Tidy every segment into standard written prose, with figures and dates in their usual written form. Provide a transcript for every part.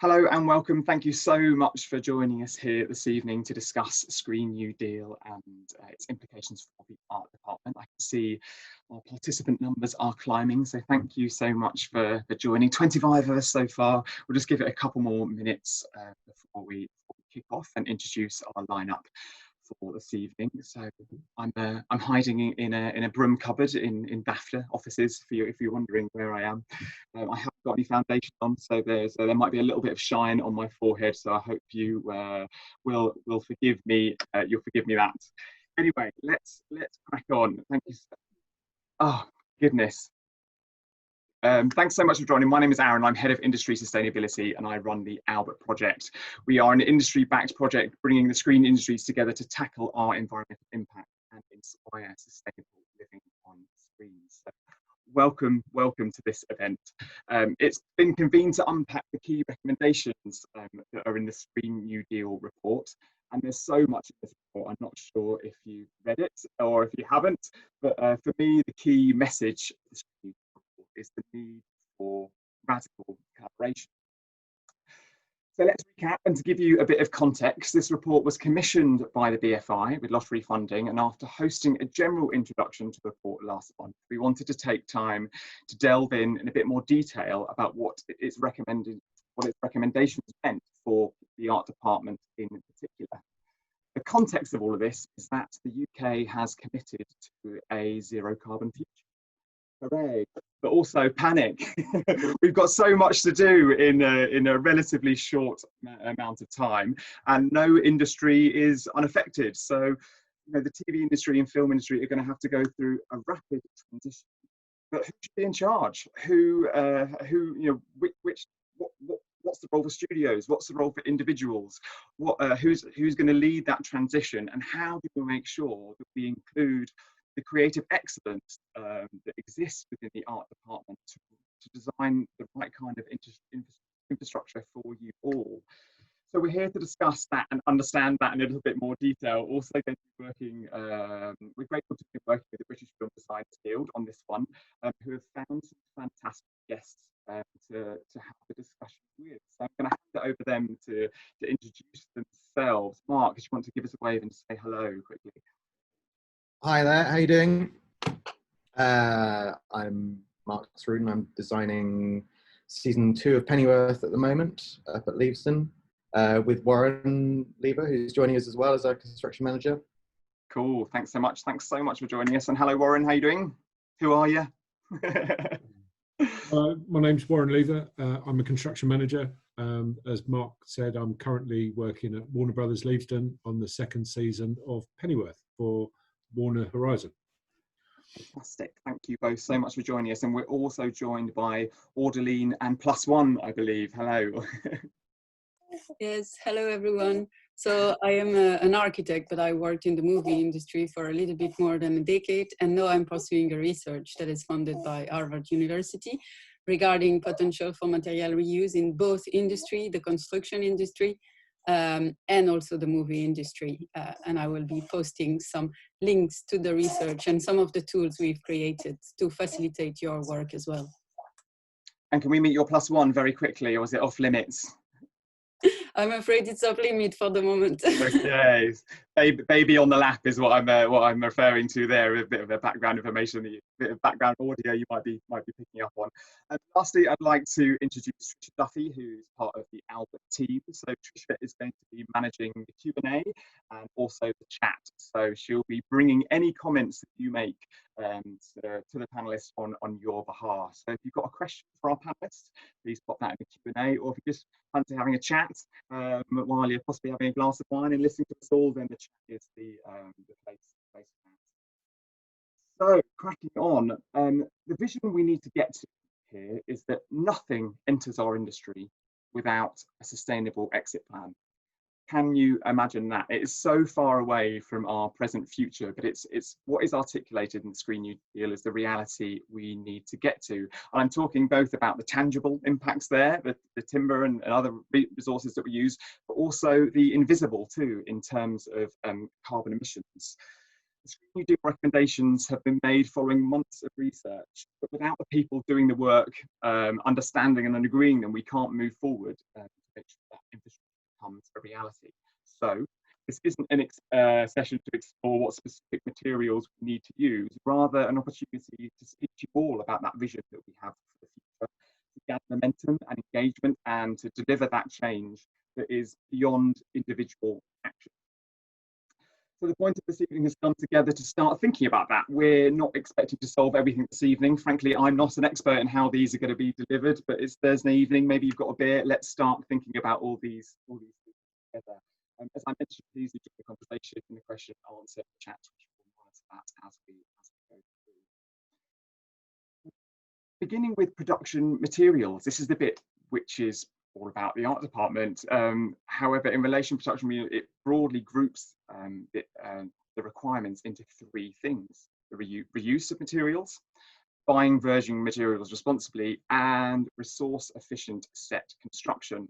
Hello and welcome. Thank you so much for joining us here this evening to discuss Green New Deal and its implications for the art department. I can see our participant numbers are climbing, so thank you so much for joining. 25 of us so far. We'll just give it a couple more minutes before we kick off and introduce our lineup for this evening. So I'm hiding in a broom cupboard in BAFTA offices for you if you're wondering where I am. I haven't got any foundation on, so there might be a little bit of shine on my forehead. So I hope you will forgive me. You'll forgive me that. Anyway, let's crack on. Thank you. Oh goodness. Thanks so much for joining. My name is Aaron. I'm Head of Industry Sustainability and I run the Albert Project. We are an industry-backed project bringing the screen industries together to tackle our environmental impact and inspire sustainable living on screens. So welcome to this event. It's been convened to unpack the key recommendations that are in the Green New Deal report. And there's so much in this report. I'm not sure if you've read it or if you haven't, but for me, the key message of this is the need for radical collaboration. So let's recap, and to give you a bit of context, this report was commissioned by the BFI with lottery funding, and after hosting a general introduction to the report last month, we wanted to take time to delve in a bit more detail about what its recommendations meant for the art department in particular. The context of all of this is that the UK has committed to a zero carbon future. Hooray. But also panic. We've got so much to do in a relatively short amount of time, and no industry is unaffected. So, you know, the TV industry and film industry are going to have to go through a rapid transition. But who should be in charge? What's the role for studios? What's the role for individuals? Who's going to lead that transition? And how do we make sure that we include the creative excellence that exists within the art department to design the right kind of infrastructure for you all? So we're here to discuss that and understand that in a little bit more detail. Also going to be working, we're grateful to be working with the British Film Designers Guild on this one, who have found some fantastic guests to have the discussion with. So I'm going to hand it over them to introduce themselves. Mark, if you want to give us a wave and say hello quickly. Hi there, how you doing? I'm Mark Sruden. I'm designing season 2 of Pennyworth at the moment up at Leavesden with Warren Lever, who's joining us as well as our construction manager. Cool, thanks so much. Thanks so much for joining us. And hello, Warren, how you doing? Who are you? My name's Warren Lever. I'm a construction manager. As Mark said, I'm currently working at Warner Brothers Leavesden on the 2nd season of Pennyworth for Warner Horizon. Fantastic. Thank you both so much for joining us. And we're also joined by Audeline and Plus One, I believe. Hello. Yes, hello everyone. So I am an architect, but I worked in the movie industry for a little bit more than a decade. And now I'm pursuing a research that is funded by Harvard University regarding potential for material reuse in both industry, the construction industry, and also the movie industry. And I will be posting some links to the research and some of the tools we've created to facilitate your work as well. And can we meet your Plus One very quickly, or is it off limits? I'm afraid it's off limit for the moment. Okay, baby on the lap is what I'm referring to there. A bit of a background information, a bit of background audio you might be picking up on. And lastly, I'd like to introduce Trisha Duffy, who's part of the Albert team. So Trisha is going to be managing the Q&A and also the chat. So she'll be bringing any comments that you make to the panelists on your behalf. So if you've got a question for our panelists, please pop that in the Q&A, or if you just fancy having a chat while you're possibly having a glass of wine and listening to us all, then the chat is the place for that. So cracking on, the vision we need to get to here is that nothing enters our industry without a sustainable exit plan. Can you imagine that? It is so far away from our present future, but it's what is articulated in the Green New Deal is the reality we need to get to. And I'm talking both about the tangible impacts there, the timber and other resources that we use, but also the invisible too, in terms of carbon emissions. The Green New Deal recommendations have been made following months of research, but without the people doing the work, understanding and agreeing them, we can't move forward make sure that infrastructure becomes a reality. So this isn't a session to explore what specific materials we need to use, rather an opportunity to speak to you all about that vision that we have for the future, to gather momentum and engagement, and to deliver that change that is beyond individual action. So the point of this evening has come together to start thinking about that. We're not expected to solve everything this evening. Frankly, I'm not an expert in how these are going to be delivered, but it's Thursday evening, maybe you've got a beer. Let's start thinking about all these things together. As I mentioned, please do join the conversation in the question and answer chat, which will monitor that as we go through. Beginning with production materials, this is the bit which is all about the art department. However, in relation to production, it broadly groups the requirements into three things: the reuse of materials, buying virgin materials responsibly, and resource-efficient set construction.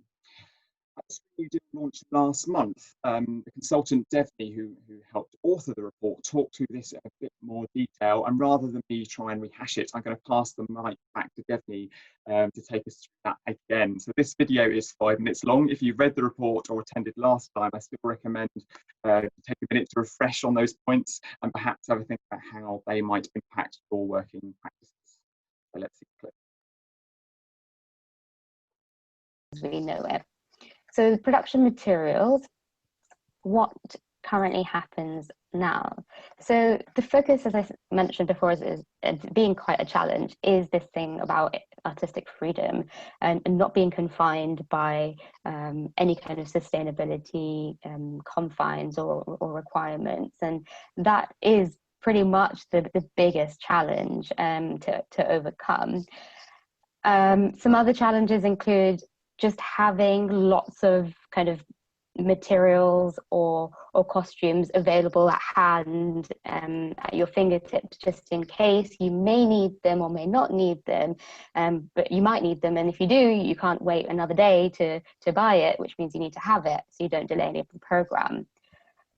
You did launch last month. The consultant Devney, who helped author the report, talked to this in a bit more detail. And rather than me try and rehash it, I'm going to pass the mic back to Devney to take us through that again. So this video is 5 minutes long. If you've read the report or attended last time, I still recommend take a minute to refresh on those points and perhaps have a think about how they might impact your working practices. So let's see the clip. We know it. So production materials, what currently happens now? So the focus, as I mentioned before, is being quite a challenge, is this thing about artistic freedom and not being confined by any kind of sustainability confines or requirements. And that is pretty much the biggest challenge to overcome. Some other challenges include just having lots of kind of materials or costumes available at hand at your fingertips, just in case you may need them or may not need them, but you might need them, and if you do, you can't wait another day to buy it, which means you need to have it so you don't delay any of the program.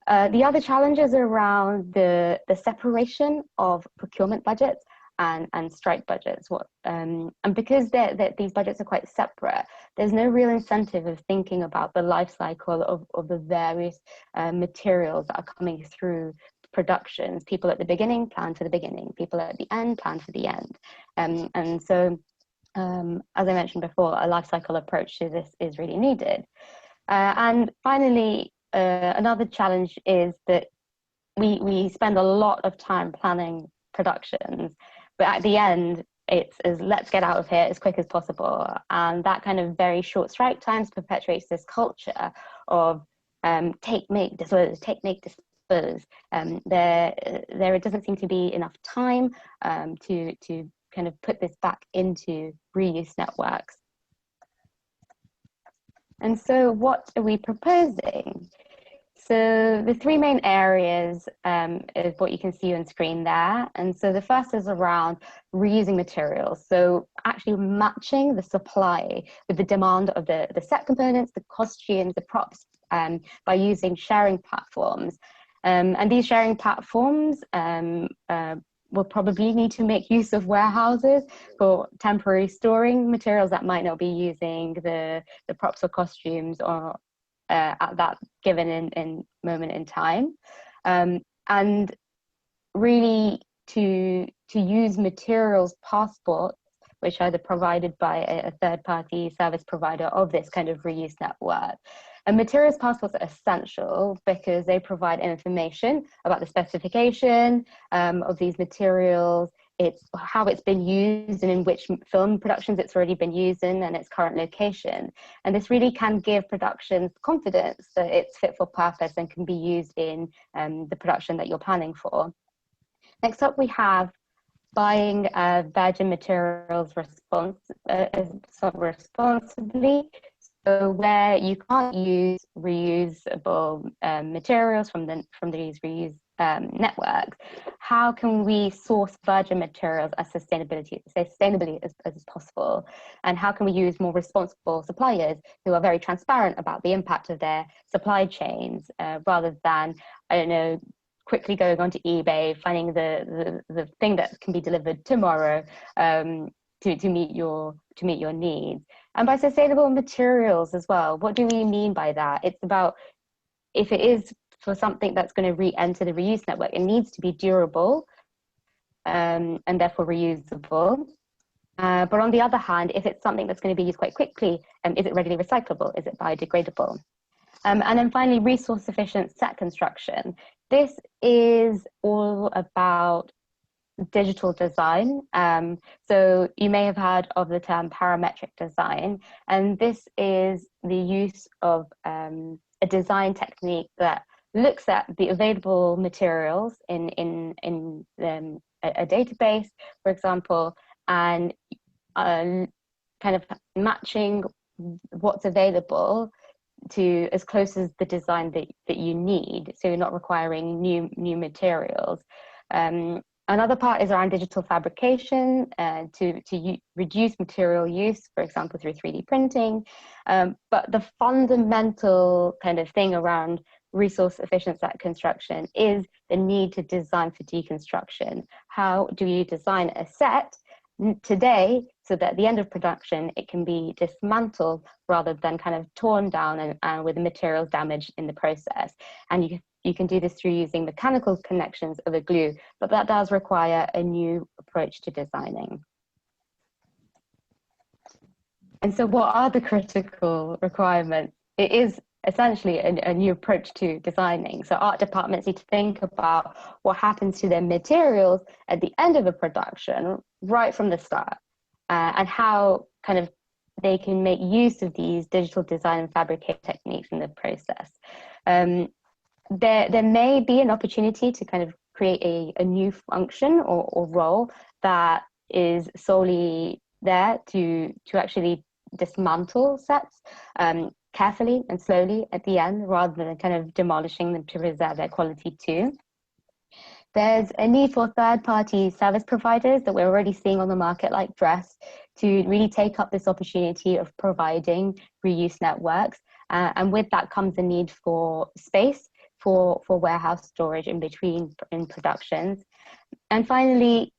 The other challenges are around the separation of procurement budgets and strike budgets. And because these budgets are quite separate, there's no real incentive of thinking about the life cycle of the various materials that are coming through productions. People at the beginning plan for the beginning, people at the end plan for the end. And so, as I mentioned before, a life cycle approach to this is really needed. And finally, another challenge is that we spend a lot of time planning productions, but at the end, it's let's get out of here as quick as possible. And that kind of very short strike times perpetuates this culture of take, make, dispose, take, make, dispose. There doesn't seem to be enough time to kind of put this back into reuse networks. And so what are we proposing? So the three main areas is what you can see on screen there. And so the first is around reusing materials. So actually matching the supply with the demand of the set components, the costumes, the props, by using sharing platforms. And these sharing platforms will probably need to make use of warehouses for temporary storing materials that might not be using the props or costumes or at that given in moment in time, and really to use materials passports, which are provided by a third-party service provider of this kind of reuse network. And materials passports are essential because they provide information about the specification of these materials, it's how it's been used and in which film productions it's already been used in and its current location. And this really can give productions confidence that it's fit for purpose and can be used in the production that you're planning for. Next up, we have buying virgin materials responsibly. So where you can't use reusable materials from these reuse networks, how can we source virgin materials as sustainably as possible? And how can we use more responsible suppliers who are very transparent about the impact of their supply chains, rather than, I don't know, quickly going onto eBay, finding the thing that can be delivered tomorrow, to meet your needs. And by sustainable materials as well, what do we mean by that? It's about, if it is for something that's going to re-enter the reuse network, it needs to be durable and therefore reusable. But on the other hand, if it's something that's going to be used quite quickly, is it readily recyclable? Is it biodegradable? And then finally, resource efficient set construction. This is all about digital design. So you may have heard of the term parametric design, and this is the use of a design technique that looks at the available materials in a database, for example, and kind of matching what's available to as close as the design that you need, so you're not requiring new materials. Another part is around digital fabrication to reduce material use, for example, through 3D printing. But the fundamental kind of thing around resource efficient set construction is the need to design for deconstruction. How do you design a set today so that at the end of production it can be dismantled rather than kind of torn down and with the materials damaged in the process? And you can do this through using mechanical connections of a glue, but that does require a new approach to designing. And so what are the critical requirements? It is essentially a new approach to designing. So art departments need to think about what happens to their materials at the end of a production, right from the start, and how kind of they can make use of these digital design and fabricate techniques in the process. There may be an opportunity to kind of create a new function or role that is solely there to actually dismantle sets carefully and slowly at the end, rather than kind of demolishing them to preserve their quality too. There's a need for third-party service providers that we're already seeing on the market, like Dress, to really take up this opportunity of providing reuse networks. And with that comes a need for space for warehouse storage in productions. And finally,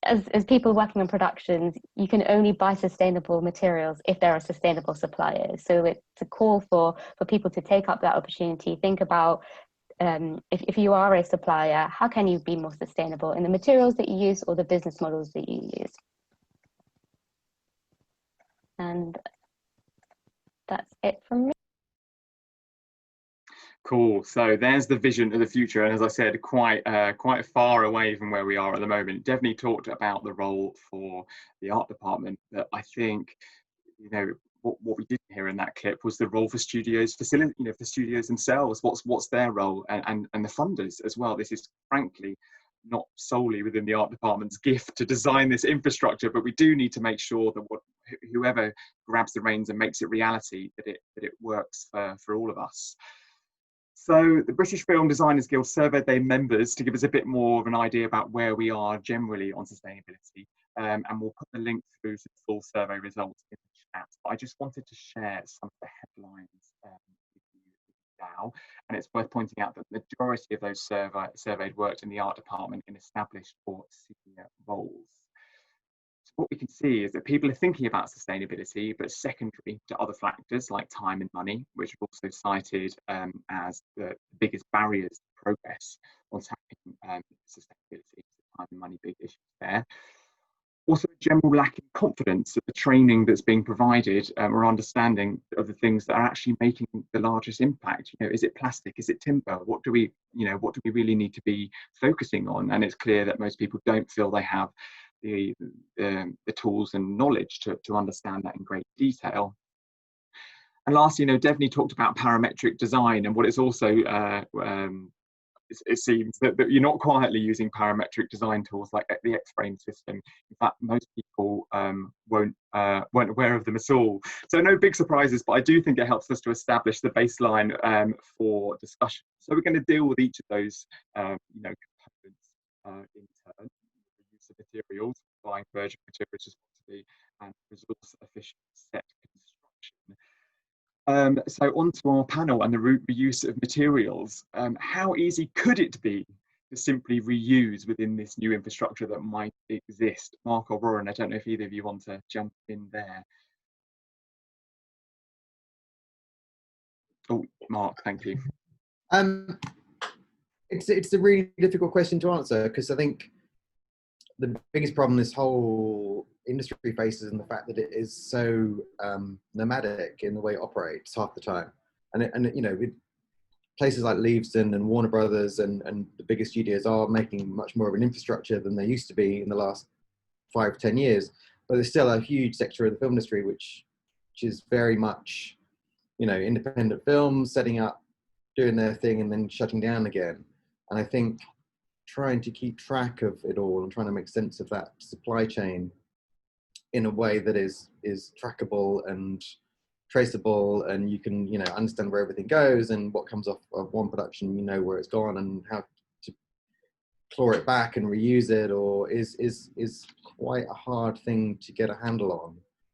as people working on productions, you can only buy sustainable materials if there are sustainable suppliers. So it's a call for people to take up that opportunity, think about if you are a supplier, how can you be more sustainable in the materials that you use or the business models that you use? And that's it from me. Cool. So there's the vision of the future, and as I said, quite far away from where we are at the moment. Definitely talked about the role for the art department, but I think, you know, what we didn't hear in that clip was the role for studios, for studios themselves. What's their role, and the funders as well. This is frankly not solely within the art department's gift to design this infrastructure, but we do need to make sure that whoever grabs the reins and makes it reality, that it works for all of us. So the British Film Designers Guild surveyed their members to give us a bit more of an idea about where we are generally on sustainability, and we'll put the link through to the full survey results in the chat. But I just wanted to share some of the headlines with you now, and it's worth pointing out that the majority of those surveyed worked in the art department in established or senior roles. So what we can see is that people are thinking about sustainability, but secondary to other factors like time and money, which are also cited as the biggest barriers to progress on tackling sustainability. Time and money, big issues there. Also, a general lack of confidence of the training that's being provided or understanding of the things that are actually making the largest impact. You know, is it plastic? Is it timber? What do we really need to be focusing on? And it's clear that most people don't feel they have the tools and knowledge to understand that in great detail. And lastly, Devney talked about parametric design, and what it's also it seems that you're not quietly using parametric design tools like the X-frame system. In fact, most people weren't aware of them at all. So no big surprises, but I do think it helps us to establish the baseline for discussion. So we're going to deal with each of those components in turn. The use of materials, applying virgin materials responsibly, and resource efficient set construction. So onto our panel and the reuse of materials. How easy could it be to simply reuse within this new infrastructure that might exist? Mark or Warren, I don't know if either of you want to jump in there. Oh, Mark, thank you. It's a really difficult question to answer, because I think the biggest problem this whole industry faces in the fact that it is so nomadic in the way it operates half the time, and you know, with places like Leavesden and Warner Brothers and the bigger studios are making much more of an infrastructure than they used to be in the last 5-10 years, but there's still a huge sector of the film industry which is very much, you know, independent films setting up, doing their thing, and then shutting down again. And I think trying to keep track of it all and trying to make sense of that supply chain in a way that is trackable and traceable, and you can, you know, understand where everything goes and what comes off of one production, you know where it's gone and how to claw it back and reuse it, or is quite a hard thing to get a handle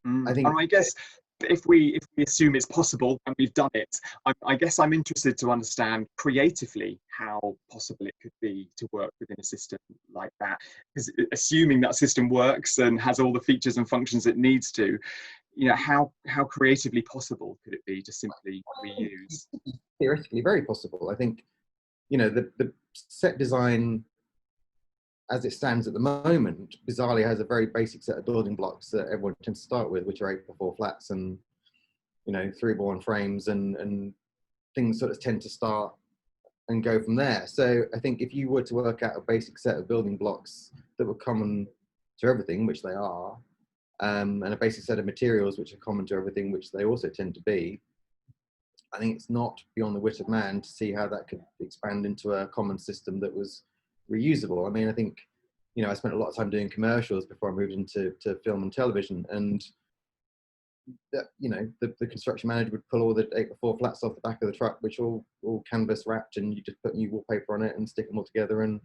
on. I think, and I guess if we assume it's possible and we've done it, I guess I'm interested to understand creatively how possible it could be to work within a system like that. Because assuming that system works and has all the features and functions it needs to, you know, how creatively possible could it be to simply reuse? Theoretically, very possible. I think, you know, the set design as it stands at the moment, bizarrely has a very basic set of building blocks that everyone tends to start with, which are 8x4 flats and, you know, 3x1 frames, and things sort of tend to start and go from there. So I think if you were to work out a basic set of building blocks that were common to everything, which they are, and a basic set of materials which are common to everything, which they also tend to be, I think it's not beyond the wit of man to see how that could expand into a common system that was reusable. I mean, I think, you know, I spent a lot of time doing commercials before I moved into film and television, and that, you know, the construction manager would pull all the 8x4 flats off the back of the truck, which all canvas wrapped, and you just put new wallpaper on it and stick them all together and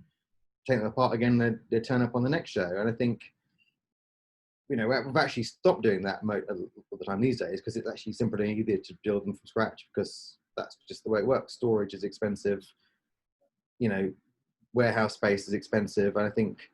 take them apart again. They turn up on the next show. And I think, you know, we've actually stopped doing that all the time these days, because it's actually simpler and easier to build them from scratch, because that's just the way it works. Storage is expensive, you know, warehouse space is expensive. And I think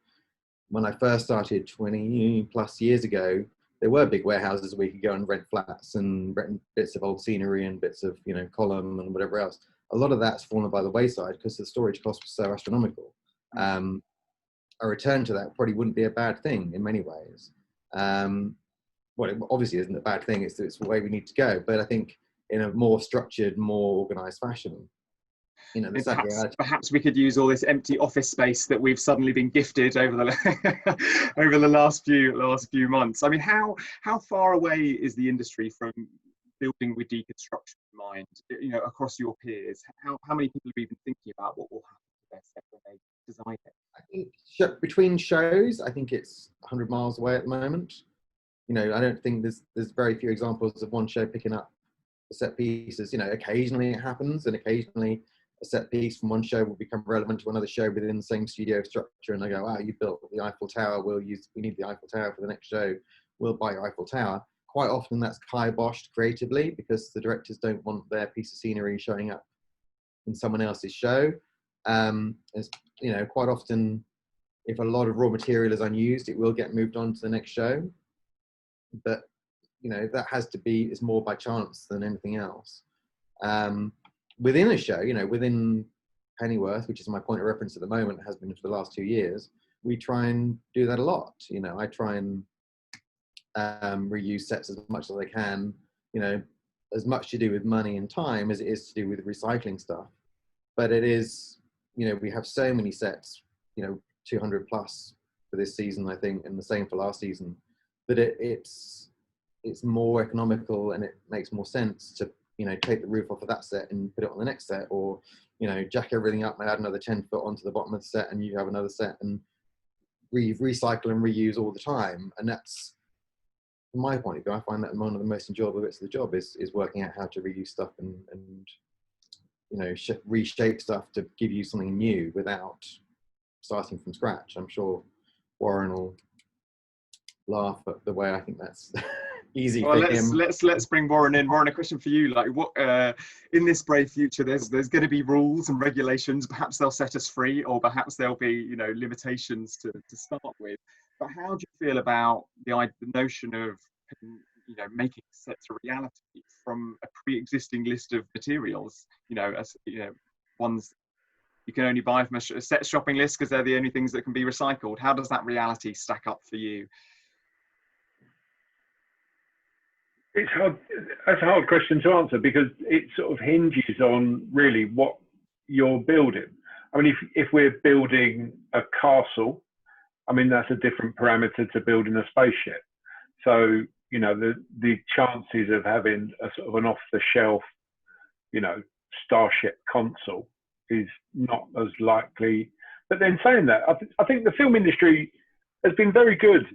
when I first started 20 plus years ago, there were big warehouses where you could go and rent flats and rent bits of old scenery and bits of, you know, column and whatever else. A lot of that's fallen by the wayside because the storage cost was so astronomical. A return to that probably wouldn't be a bad thing in many ways. Well, it obviously isn't a bad thing. It's the way we need to go. But I think in a more structured, more organised fashion, you know, perhaps we could use all this empty office space that we've suddenly been gifted over the over the last few months. I mean, how far away is the industry from building with deconstruction in mind? You know, across your peers, how many people are even thinking about what will happen to their set when they design it? I think between shows, I think it's 100 miles away at the moment. You know, I don't think there's very few examples of one show picking up the set pieces. You know, occasionally it happens, and occasionally a set piece from one show will become relevant to another show within the same studio structure, and they go, "Wow, you built the Eiffel Tower. We need the Eiffel Tower for the next show. We'll buy your Eiffel Tower." Quite often that's kiboshed creatively because the directors don't want their piece of scenery showing up in someone else's show. As you know, quite often, if a lot of raw material is unused, it will get moved on to the next show. But you know, that has to be, it's more by chance than anything else. Within a show, you know, within Pennyworth, which is my point of reference at the moment, has been for the last 2 years, we try and do that a lot. You know, I try and reuse sets as much as I can, you know, as much to do with money and time as it is to do with recycling stuff. But it is, you know, we have so many sets, you know, 200 plus for this season, I think, and the same for last season, that it's more economical and it makes more sense to, you know, take the roof off of that set and put it on the next set, or, you know, jack everything up and add another 10 foot onto the bottom of the set, and you have another set, and recycle and reuse all the time. And that's, from my point of view, I find that one of the most enjoyable bits of the job is working out how to reuse stuff and you know, reshape stuff to give you something new without starting from scratch. I'm sure Warren will laugh at the way I think that's easy Well, for him. let's bring Warren in. Warren, a question for you. Like, what in this brave future, there's going to be rules and regulations. Perhaps they'll set us free, or perhaps there'll be limitations to start with. But how do you feel about the notion of making sets a reality from a pre-existing list of materials? As ones you can only buy from a set shopping list because they're the only things that can be recycled. How does that reality stack up for you? It's hard. That's a hard question to answer because it sort of hinges on really what you're building. I mean, if we're building a castle, I mean, that's a different parameter to building a spaceship. So, the chances of having a sort of an off-the-shelf, Starship console is not as likely. But then saying that, I think the film industry has been very good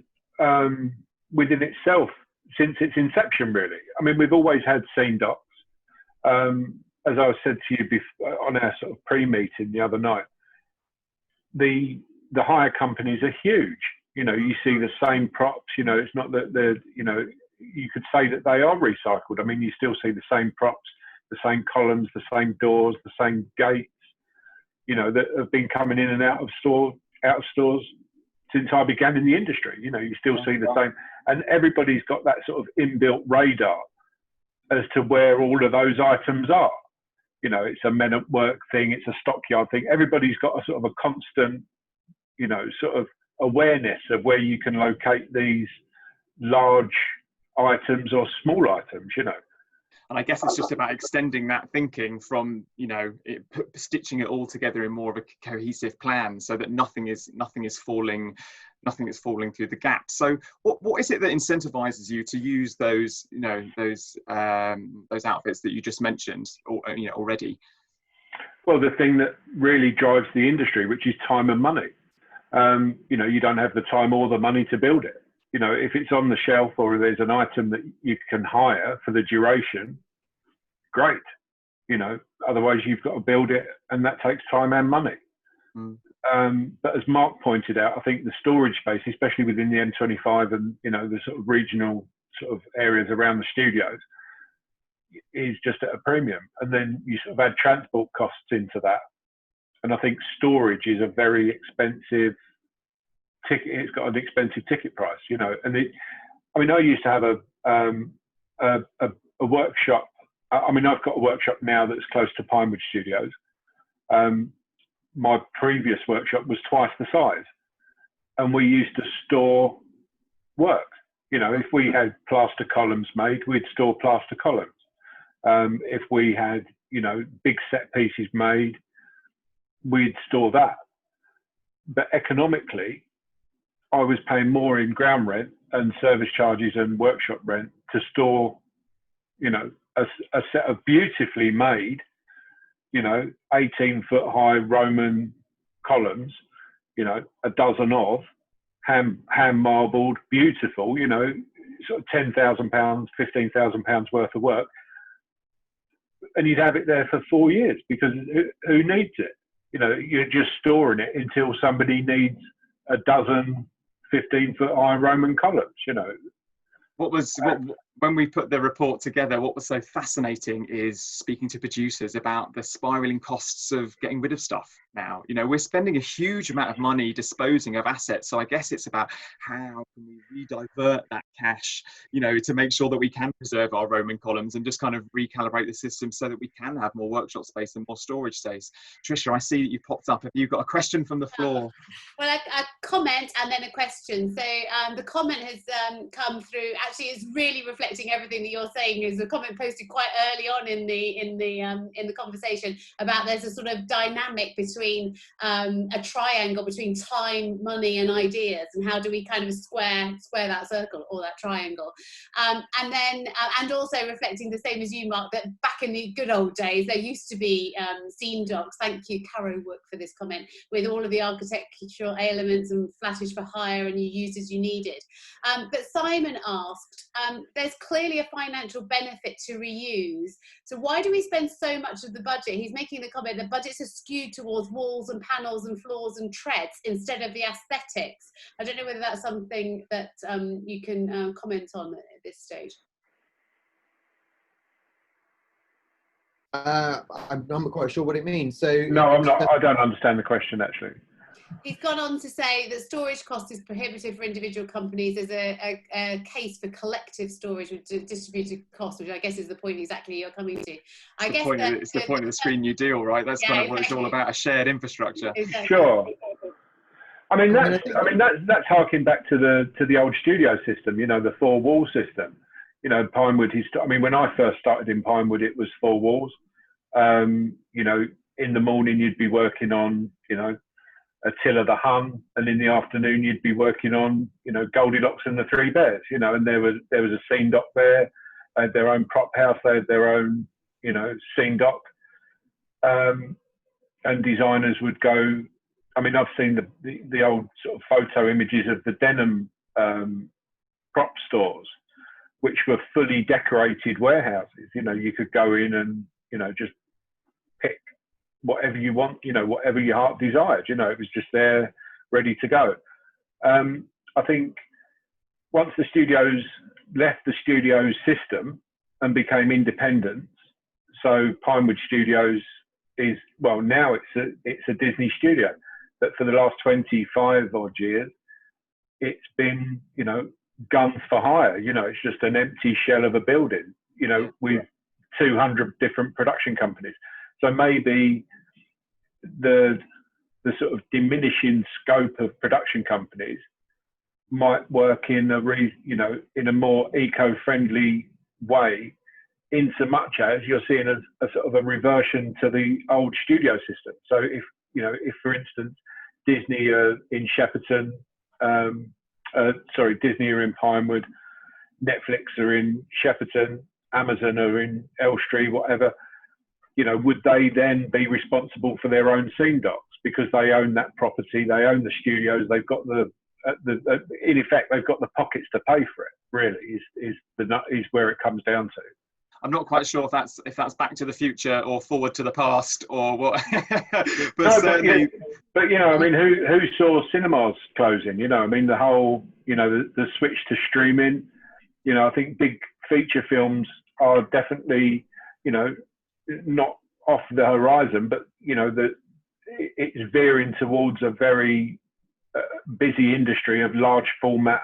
within itself since its inception, really. I mean, we've always had scene docs. As I said to you before, on our sort of pre-meeting the other night, the hire companies are huge. You see the same props. It's not that they're, you could say that they are recycled. I mean, you still see the same props, the same columns, the same doors, the same gates, that have been coming in and out of stores since I began in the industry. You still see the same, and everybody's got that sort of inbuilt radar as to where all of those items are. It's a men at work thing, it's a stockyard thing. Everybody's got a sort of a constant, sort of awareness of where you can locate these large items or small items, And I guess it's just about extending that thinking from, stitching it all together in more of a cohesive plan, so that nothing is falling through the gaps. So, what is it that incentivizes you to use those outfits that you just mentioned, already? Well, the thing that really drives the industry, which is time and money. You don't have the time or the money to build it. If it's on the shelf or there's an item that you can hire for the duration, great. Otherwise you've got to build it, and that takes time and money. But as Mark pointed out, I think the storage space, especially within the M25 and the sort of regional sort of areas around the studios, is just at a premium. And then you sort of add transport costs into that. And I think storage is a very expensive ticket. It's got an expensive ticket price, and I used to have a workshop. I mean, I've got a workshop now that's close to Pinewood Studios. My previous workshop was twice the size, and we used to store work. If we had plaster columns made, we'd store plaster columns. If we had, big set pieces made, we'd store that. But economically, I was paying more in ground rent and service charges and workshop rent to store, a set of beautifully made, 18-foot high Roman columns, a dozen of hand marbled, beautiful, sort of £10,000, £15,000 worth of work. And you'd have it there for 4 years because who needs it? You're just storing it until somebody needs a dozen 15-foot high Roman columns, When we put the report together, what was so fascinating is speaking to producers about the spiraling costs of getting rid of stuff now. We're spending a huge amount of money disposing of assets. So I guess it's about how can we re-divert that cash, to make sure that we can preserve our Roman columns and just kind of recalibrate the system so that we can have more workshop space and more storage space. Tricia, I see that you popped up. Have you got a question from the floor? Well, a comment and then a question. So the comment has come through. Actually, it's really reflecting everything that you're saying. Is a comment posted quite early on in the conversation about there's a sort of dynamic between a triangle between time, money, and ideas, and how do we kind of square that circle or that triangle, and then and also reflecting the same as you, Mark, that back in the good old days there used to be scene docs. Thank you, Caro Wook, for this comment, with all of the architectural elements and flattish for hire, and you used as you needed. But Simon asked, there's clearly a financial benefit to reuse. So why do we spend so much of the budget? He's making the comment that budgets are skewed towards walls and panels and floors and treads instead of the aesthetics. I don't know whether that's something that you can comment on, this stage? I'm not quite sure what it means. So No, I'm not. I don't understand the question actually. He's gone on to say that storage cost is prohibitive for individual companies. There's a case for collective storage with distributed cost, which I guess is the point exactly you're coming to. It's the point of the Screen New Deal, right? That's kind of what it's all about, a shared infrastructure. Exactly. Sure. I mean that's harking back to the old studio system, you know, the 4 wall system. You know, Pinewood. I mean, when I first started in Pinewood, it was 4 walls. You know, in the morning you'd be working on, you know, Attila the Hun, and in the afternoon you'd be working on, you know, Goldilocks and the 3 Bears. You know, and there was a scene dock there. They had their own prop house. They had their own, you know, scene dock. And designers would go. I mean, I've seen the old sort of photo images of the denim prop stores, which were fully decorated warehouses. You know, you could go in and, you know, just pick whatever you want, you know, whatever your heart desired. You know, it was just there, ready to go. I think once the studios left the studios system and became independent, so Pinewood Studios is, well, now it's a Disney studio, but for the last 25 odd years, it's been, you know, guns for hire. You know, it's just an empty shell of a building, you know, with 200 different production companies. So maybe the sort of diminishing scope of production companies might work in a more eco-friendly way, in so much as you're seeing a sort of a reversion to the old studio system. So if for instance Disney are in Shepperton, Disney are in Pinewood, Netflix are in Shepperton, Amazon are in Elstree, whatever, you know, would they then be responsible for their own scene docks because they own that property, they own the studios, they've got in effect they've got the pockets to pay for it. Really, is where it comes down to. I'm not quite sure if that's Back to the Future or Forward to the Past or what. But you know, I mean, who saw cinemas closing? You know, I mean, the whole, you know, the switch to streaming. You know, I think big feature films are definitely, you know, not off the horizon, but you know that it's veering towards a very busy industry of large format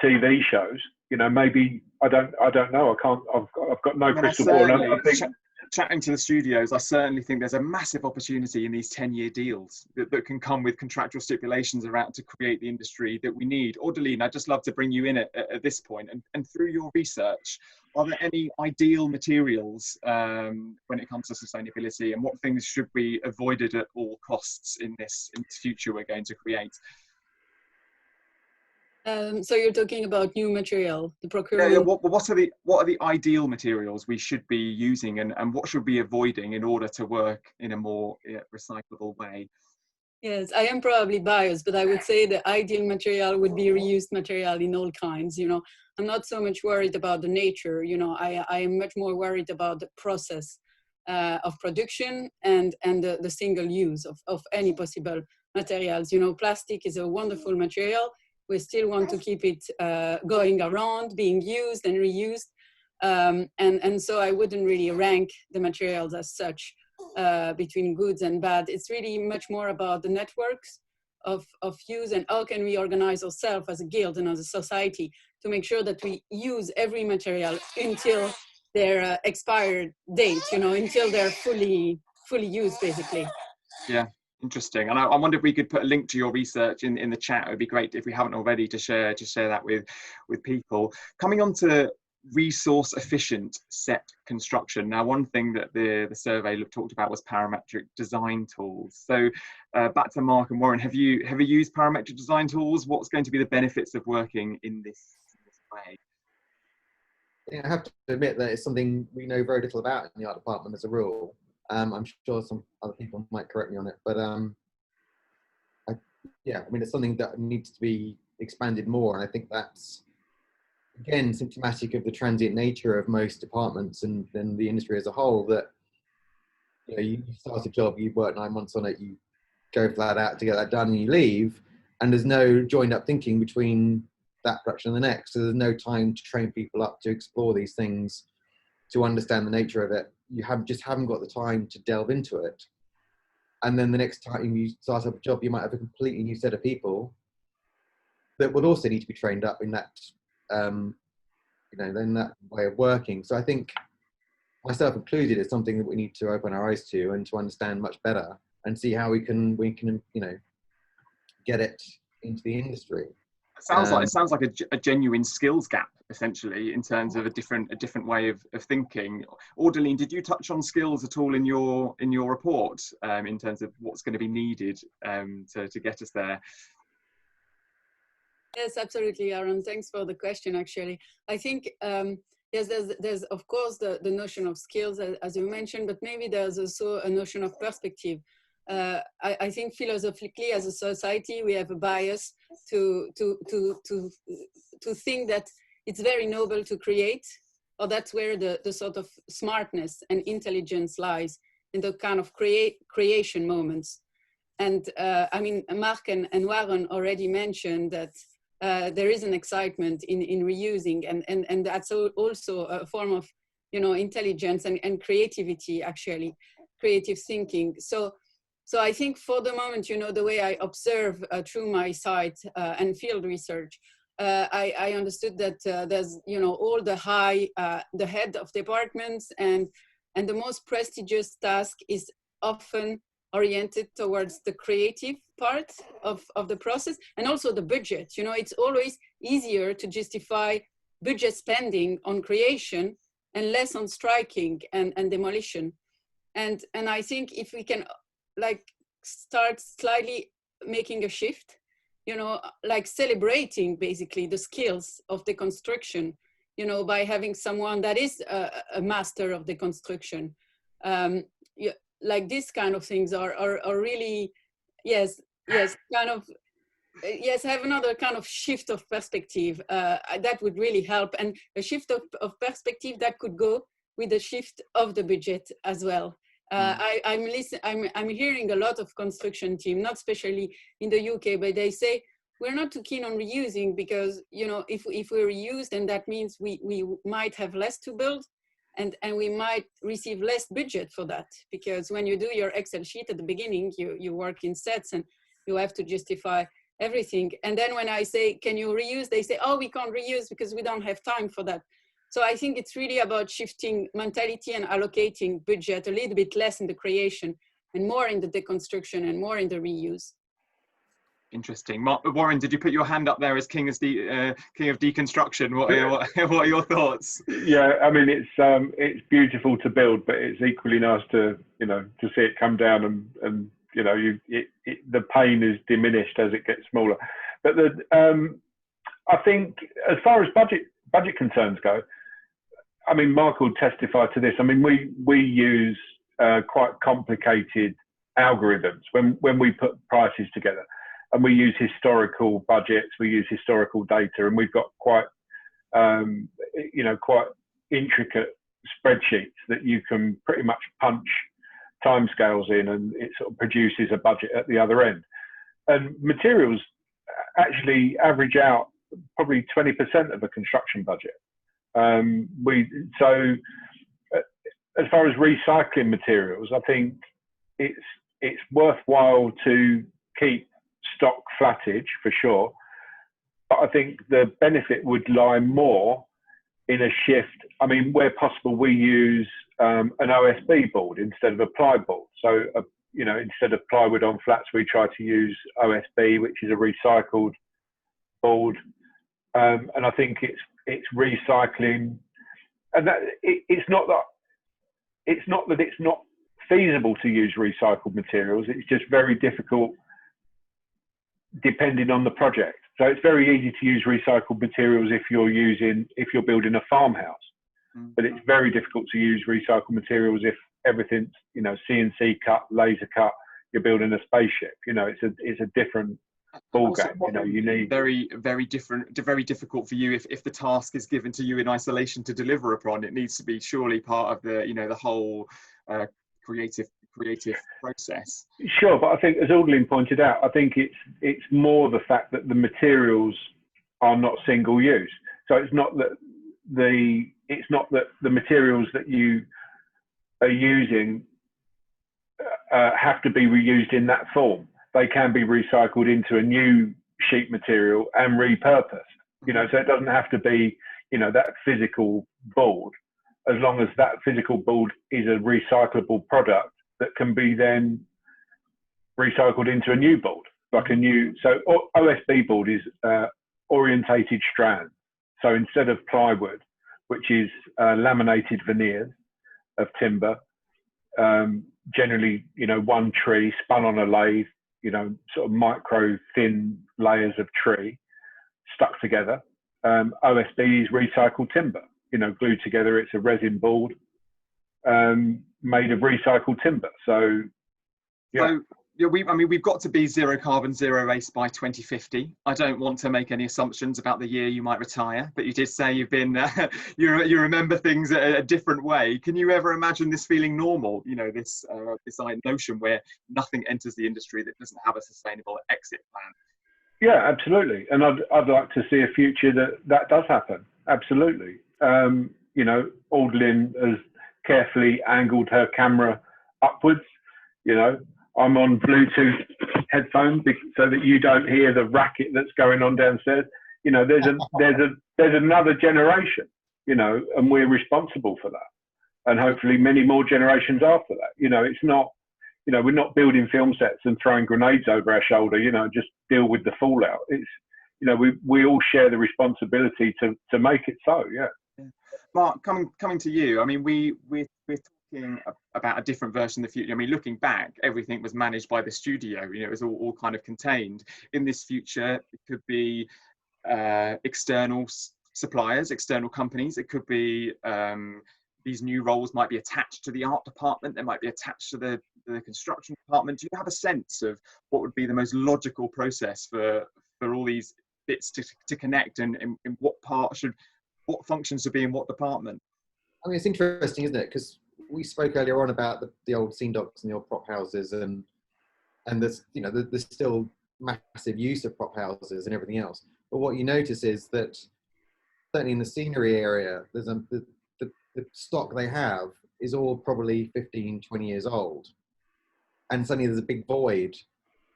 TV shows. You know, maybe I don't know. I've got no crystal ball. I think chatting to the studios, I certainly think there's a massive opportunity in these 10-year deals that can come with contractual stipulations around to create the industry that we need. Audeline, I'd just love to bring you in at this point, and through your research, are there any ideal materials when it comes to sustainability, and what things should be avoided at all costs in this future we're going to create? So you're talking about new material, the procurement. Yeah. What are the ideal materials we should be using, and what should we be avoiding in order to work in a more recyclable way? Yes, I am probably biased, but I would say the ideal material would be reused material in all kinds. You know, I'm not so much worried about the nature. You know, I am much more worried about the process of production and the single use of any possible materials. You know, plastic is a wonderful material. We still want to keep it going around, being used and reused. And so I wouldn't really rank the materials as such between goods and bad. It's really much more about the networks of use and how can we organize ourselves as a guild and as a society to make sure that we use every material until their expired date, you know, until they're fully used, basically. Yeah. Interesting. And I wonder if we could put a link to your research in the chat. It would be great if we haven't already to share that with people. Coming on to resource efficient set construction. Now, one thing that the survey talked about was parametric design tools. So back to Mark and Warren, have you used parametric design tools? What's going to be the benefits of working in this way? Yeah, I have to admit that it's something we know very little about in the art department as a rule. I'm sure some other people might correct me on it, but I mean, it's something that needs to be expanded more, and I think that's again symptomatic of the transient nature of most departments and the industry as a whole. That you know, you start a job, you work 9 months on it, you go flat out to get that done, and you leave, and there's no joined up thinking between that production the next. So there's no time to train people up to explore these things, to understand the nature of it. You just haven't got the time to delve into it. And then the next time you start up a job, you might have a completely new set of people that would also need to be trained up in that, in that way of working. So I think, myself included, is something that we need to open our eyes to and to understand much better, and see how we can get it into the industry. It sounds like a genuine skills gap, essentially, in terms of a different way of thinking. Audeline, did you touch on skills at all in your report, in terms of what's going to be needed to get us there? Yes, absolutely, Aaron. Thanks for the question. Actually, I think yes, there's of course the notion of skills, as you mentioned, but maybe there's also a notion of perspective. I think philosophically, as a society, we have a bias to think that it's very noble to create, or that's where the sort of smartness and intelligence lies, in the kind of creation moments. And I mean, Mark and Warren already mentioned that there is an excitement in reusing, and that's also a form of, intelligence and creativity, actually, creative thinking. So I think for the moment, the way I observe through my site and field research, I understood that there's, all the head of departments and the most prestigious task is often oriented towards the creative part of the process, and also the budget. It's always easier to justify budget spending on creation and less on striking and demolition. And I think if we can start slightly making a shift, celebrating basically the skills of the construction, by having someone that is a master of the construction. Like these kind of things are really, yes, have another kind of shift of perspective. That would really help, and a shift of perspective that could go with a shift of the budget as well. I'm hearing a lot of construction team, not especially in the UK, but they say we're not too keen on reusing because, if we reuse, then that means we might have less to build, and we might receive less budget for that, because when you do your Excel sheet at the beginning, you work in sets and you have to justify everything. And then when I say, can you reuse? They say, oh, we can't reuse because we don't have time for that. So I think it's really about shifting mentality and allocating budget a little bit less in the creation and more in the deconstruction and more in the reuse. Interesting. Warren, did you put your hand up there as king of deconstruction? What are your thoughts? Yeah, I mean, it's beautiful to build, but it's equally nice to see it come down, and the pain is diminished as it gets smaller. But I think as far as budget concerns go, I mean, Mark will testify to this. I mean, we use quite complicated algorithms when we put prices together, and we use historical budgets, we use historical data, and we've got quite intricate spreadsheets that you can pretty much punch timescales in, and it sort of produces a budget at the other end. And materials actually average out probably 20% of a construction budget. So as far as recycling materials, I think it's worthwhile to keep stock flattage for sure, but I think the benefit would lie more in a shift. I mean, where possible, we use an OSB board instead of a ply board. So instead of plywood on flats, we try to use OSB, which is a recycled board. And I think it's recycling, and that it's not that it's not feasible to use recycled materials. It's just very difficult depending on the project. So it's very easy to use recycled materials if you're building a farmhouse, but it's very difficult to use recycled materials if everything's CNC cut, laser cut. You're building a spaceship. It's a different ball game. You need very difficult for you if the task is given to you in isolation to deliver upon. It needs to be surely part of the whole creative process. Sure, but I think, as Audeline pointed out, I think it's more the fact that the materials are not single use. So it's not that the materials that you are using have to be reused in that form. They can be recycled into a new sheet material and repurposed. You know, so it doesn't have to be, you know, that physical board, as long as that physical board is a recyclable product that can be then recycled into a new board, like a new. So OSB board is orientated strand. So instead of plywood, which is laminated veneers of timber, generally, you know, one tree spun on a lathe, you know, sort of micro thin layers of tree stuck together. OSB is recycled timber, you know, glued together. It's a resin board made of recycled timber. So, yeah. So, yeah, we've got to be zero carbon, zero waste by 2050. I don't want to make any assumptions about the year you might retire, but you did say you've been, you remember things a different way. Can you ever imagine this feeling normal? You know, this notion where nothing enters the industry that doesn't have a sustainable exit plan. Yeah, absolutely. And I'd like to see a future that does happen. Absolutely. You know, Audlin has carefully angled her camera upwards. You know, I'm on Bluetooth headphones so that you don't hear the racket that's going on downstairs. You know, there's another generation, you know, and we're responsible for that. And hopefully many more generations after that. You know, it's not, you know, we're not building film sets and throwing grenades over our shoulder, you know, just deal with the fallout. It's, you know, we all share the responsibility to make it so, yeah. Mark, coming to you, I mean, we're talking about a different version of the future. I mean, looking back, everything was managed by the studio, you know, it was all kind of contained. In this future, it could be external suppliers, external companies. It could be these new roles might be attached to the art department. They might be attached to the construction department. Do you have a sense of what would be the most logical process for all these bits to connect, and what functions should be in what department? I mean, it's interesting, isn't it? Because we spoke earlier on about the old scene docks and the old prop houses, and there's, you know, there's still massive use of prop houses and everything else. But what you notice is that certainly in the scenery area, there's the stock they have is all probably 15, 20 years old. And suddenly there's a big void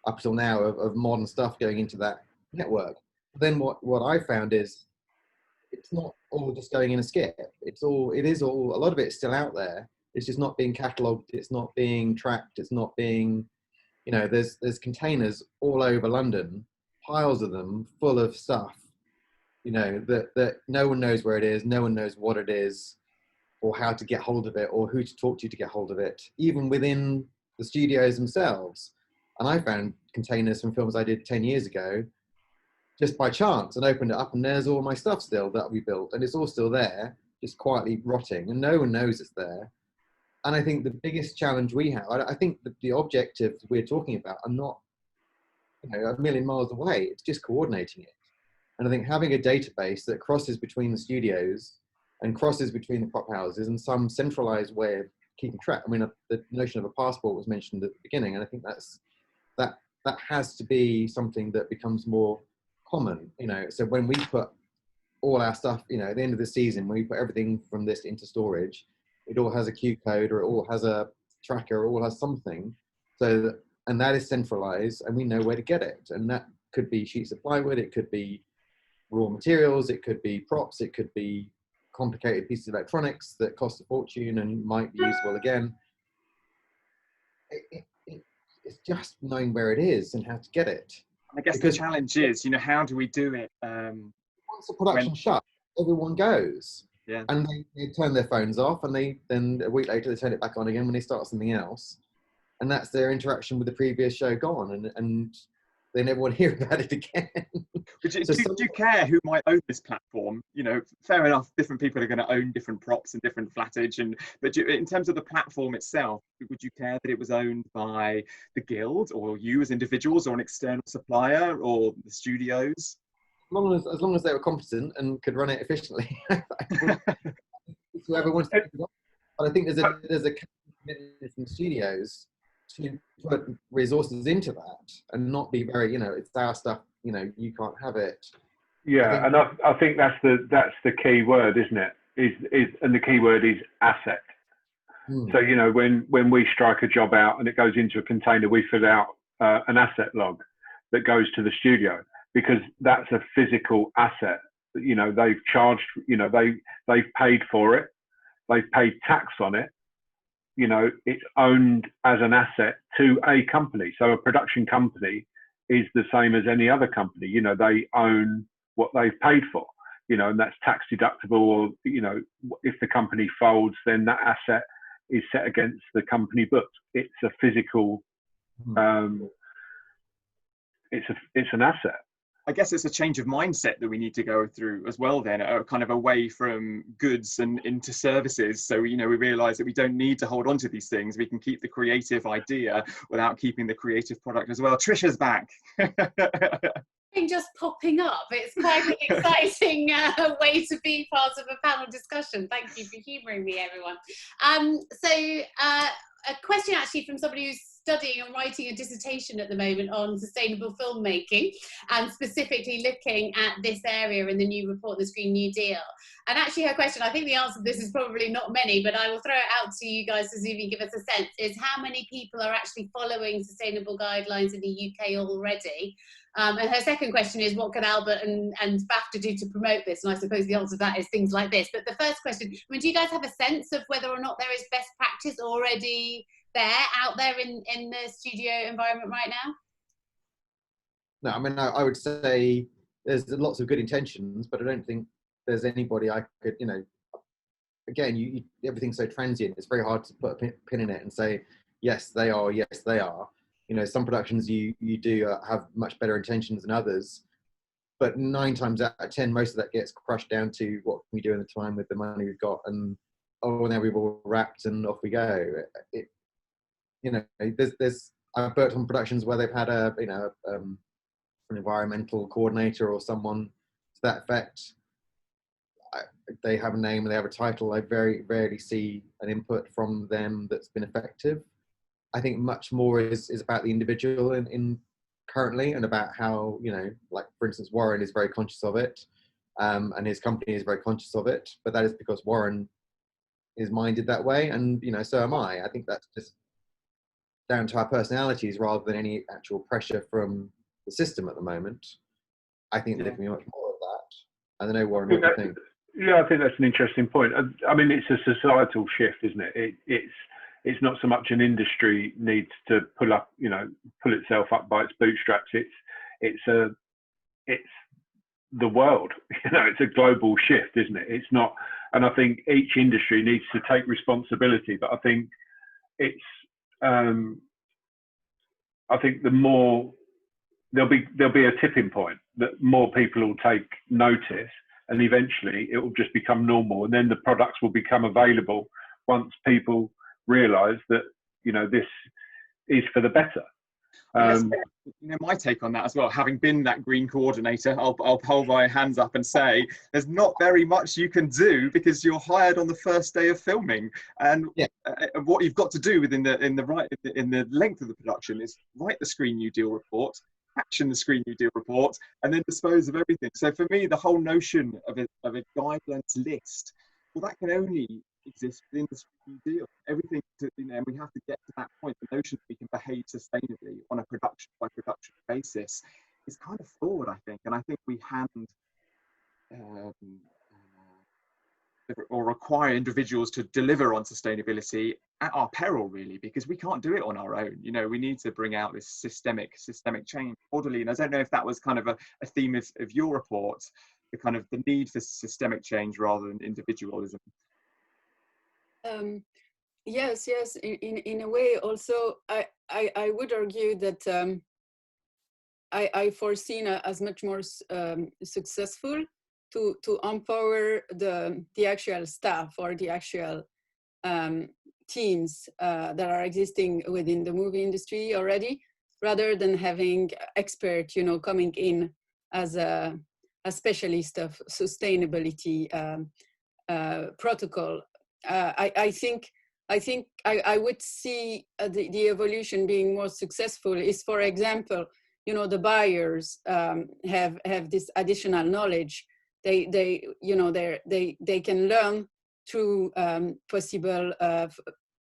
up till now of modern stuff going into that network. But then what I found is it's not all just going in a skip. It is all, a lot of it's still out there. It's just not being catalogued. It's not being tracked. It's not being, you know, there's containers all over London, piles of them full of stuff, you know, that no one knows where it is. No one knows what it is, or how to get hold of it, or who to talk to get hold of it, even within the studios themselves. And I found containers from films I did 10 years ago just by chance, and opened it up, and there's all my stuff still that we built, and it's all still there, just quietly rotting, and no one knows it's there. And I think the biggest challenge we have, I think that the objectives we're talking about are not, you know, a million miles away. It's just coordinating it. And I think having a database that crosses between the studios and crosses between the prop houses, and some centralized way of keeping track. I mean, the notion of a passport was mentioned at the beginning, and I think that has to be something that becomes more common. You know, so when we put all our stuff, you know, at the end of the season, when we put everything from this into storage, it all has a Q code, or it all has a tracker, or it all has something. So that, and that is centralized, and we know where to get it. And that could be sheets of plywood, it could be raw materials, it could be props, it could be complicated pieces of electronics that cost a fortune and might be usable again. It's just knowing where it is and how to get it. I guess the challenge is, you know, how do we do it? Once the production shuts, everyone goes. Yeah. And they turn their phones off, and then a week later they turn it back on again when they start something else. And that's their interaction with the previous show gone, and they never want to hear about it again. Do you care who might own this platform? You know, fair enough, different people are going to own different props and different flattage, but in terms of the platform itself, would you care that it was owned by the guild, or you as individuals, or an external supplier, or the studios? As long as they were competent and could run it efficiently. Whoever wants to pick it up. But I think there's a commitment from studios to put resources into that and not be very, you know, it's our stuff, you know, you can't have it. Yeah, and I think that's the key word, isn't it? And the key word is asset. So, you know, when we strike a job out and it goes into a container, we fill out an asset log that goes to the studio, because that's a physical asset. You know, they've charged, you know, they've paid for it, they've paid tax on it. You know, it's owned as an asset to a company. So a production company is the same as any other company. You know, they own what they've paid for, you know, and that's tax deductible. Or, you know, if the company folds, then that asset is set against the company books. It's a physical, it's an asset. I guess it's a change of mindset that we need to go through as well then, kind of away from goods and into services. So, you know, we realize that we don't need to hold on to these things. We can keep the creative idea without keeping the creative product as well. Trisha's back. Just popping up. It's quite an exciting way to be part of a panel discussion. Thank you for humouring me, everyone. A question actually from somebody who's studying and writing a dissertation at the moment on sustainable filmmaking, and specifically looking at this area in the new report, the Green New Deal. And actually her question, I think the answer to this is probably not many, but I will throw it out to you guys to see if you can give us a sense, is how many people are actually following sustainable guidelines in the UK already? And her second question is, what can Albert and BAFTA do to promote this? And I suppose the answer to that is things like this. But the first question, I mean, do you guys have a sense of whether or not there is best practice already out there in the studio environment right now? No, I mean, I would say there's lots of good intentions, but I don't think there's anybody I could, you know, again, everything's so transient. It's very hard to put a pin in it and say, yes, they are, yes, they are. You know, some productions you do have much better intentions than others, but 9 times out of 10, most of that gets crushed down to what can we do in the time with the money we've got, and oh, now we've all wrapped and off we go. You know, I've worked on productions where they've had an environmental coordinator or someone to that effect. They have a name and they have a title. I very rarely see an input from them that's been effective. I think much more is about the individual in currently, and about how, you know, like for instance, Warren is very conscious of it, and his company is very conscious of it, but that is because Warren is minded that way, and, you know, so am I. I think that's just down to our personalities rather than any actual pressure from the system at the moment. I think there can be much more of that. I don't know, Warren, what do you think? Yeah, I think that's an interesting point. I mean, it's a societal shift, isn't it? It's not so much an industry needs to pull itself up by its bootstraps. It's the world. You know, it's a global shift, isn't it? It's not, and I think each industry needs to take responsibility. But I think I think the more there'll be a tipping point that more people will take notice, and eventually it will just become normal, and then the products will become available once people realise that, you know, this is for the better. You know, my take on that as well, having been that green coordinator, I'll hold my hands up and say there's not very much you can do, because you're hired on the first day of filming, and what you've got to do within the length of the production is write the Green New Deal report, action the Green New Deal report, and then dispose of everything. So for me, the whole notion of a guidelines list, well, that can only exist within the Green New Deal. Everything, and we have to get to that point. The notion that we can behave sustainably on a production by production basis is kind of flawed, I think. And I think we hand or require individuals to deliver on sustainability at our peril, really, because we can't do it on our own. You know, we need to bring out this systemic change orderly. And I don't know if that was kind of a theme of your report, the kind of the need for systemic change rather than individualism. Yes. In a way, also, I would argue that I foreseen as much more successful to empower the actual staff or the actual teams that are existing within the movie industry already, rather than having experts, you know, coming in as a specialist of sustainability protocol. I think I would see the evolution being more successful is, for example, the buyers have this additional knowledge. They can learn through possible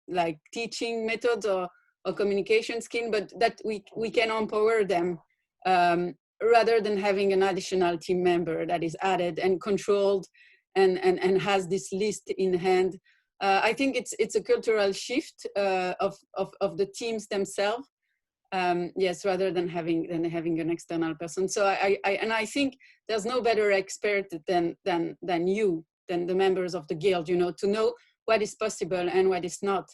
like teaching methods or communication skill, but that we can empower them rather than having an additional team member that is added and controlled and has this list in hand. I think it's a cultural shift of the teams themselves. Yes, rather than having an external person. So I think there's no better expert than the members of the guild, to know what is possible and what is not.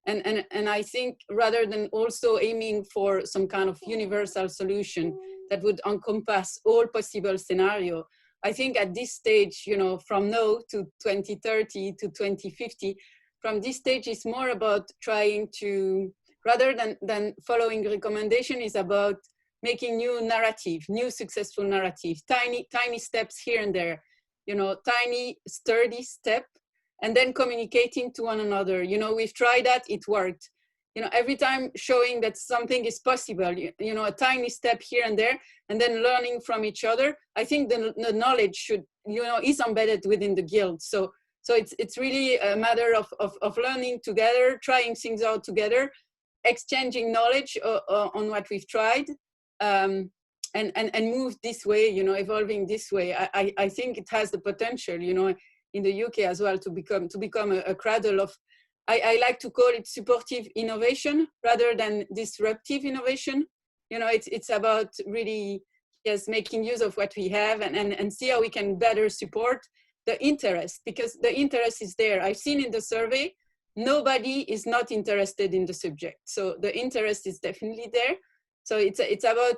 And I think rather than also aiming for some kind of universal solution that would encompass all possible scenarios, I think at this stage, from now to 2030 to 2050, from this stage is more about trying to, rather than following recommendation, is about making new successful narrative, tiny steps here and there, tiny sturdy step, and then communicating to one another. We've tried that, it worked. Every time showing that something is possible, a tiny step here and there, and then learning from each other. I think the knowledge should, is embedded within the guild. So it's really a matter of learning together, trying things out together, exchanging knowledge on what we've tried, and move this way, evolving this way. I think it has the potential, in the UK as well, to become a cradle of, I like to call it supportive innovation rather than disruptive innovation. It's about really, yes, making use of what we have and see how we can better support the interest, because the interest is there. I've seen in the survey, nobody is not interested in the subject. So the interest is definitely there. So it's about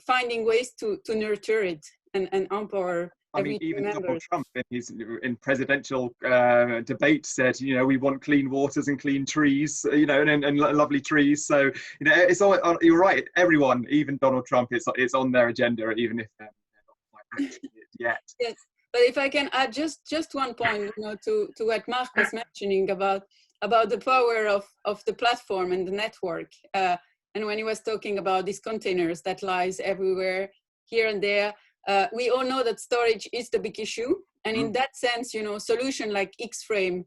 finding ways to nurture it and empower. I mean, even Donald Trump in presidential debate said, we want clean waters and clean trees, and lovely trees. So, it's all, you're right. Everyone, even Donald Trump, it's on their agenda, even if they're not quite acting it yet. Yes, but if I can add just one point, to what Mark was mentioning about the power of the platform and the network, and when he was talking about these containers that lies everywhere, here and there. We all know that storage is the big issue. And in that sense, solution like X-Frame,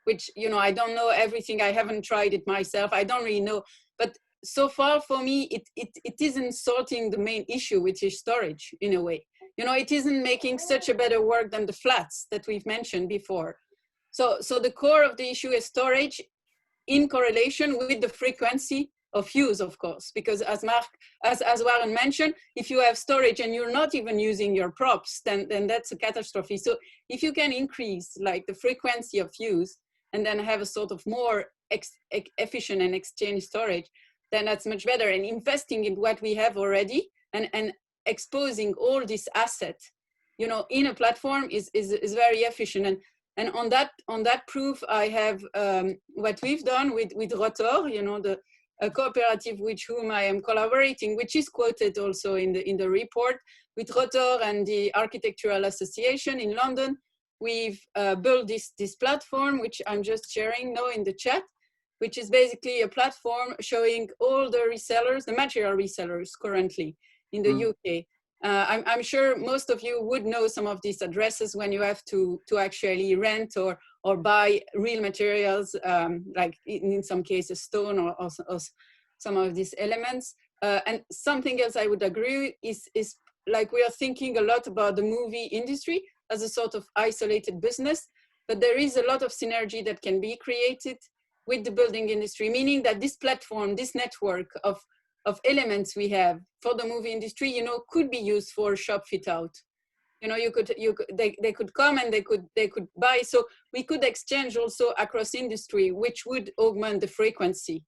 which, I don't know everything. I haven't tried it myself. I don't really know. But so far for me, it isn't sorting the main issue, which is storage in a way. It isn't making such a better work than the flats that we've mentioned before. So the core of the issue is storage in correlation with the frequency of use, of course, because as Warren mentioned, if you have storage and you're not even using your props, then that's a catastrophe. So if you can increase like the frequency of use and then have a sort of more efficient and exchange storage, then that's much better. And investing in what we have already and exposing all this asset, in a platform is very efficient. And on that proof, I have what we've done with Rotor, a cooperative with whom I am collaborating, which is quoted also in the report, with Rotor and the Architectural Association in London. We've built this platform, which I'm just sharing now in the chat, which is basically a platform showing all the resellers, the material resellers currently in the UK. I'm sure most of you would know some of these addresses when you have to actually rent or buy real materials, like in some cases stone or some of these elements. And something else I would agree is like we are thinking a lot about the movie industry as a sort of isolated business, but there is a lot of synergy that can be created with the building industry, meaning that this platform, this network of elements we have for the movie industry, could be used for shop fit out. They could come and they could buy. So we could exchange also across industry, which would augment the frequency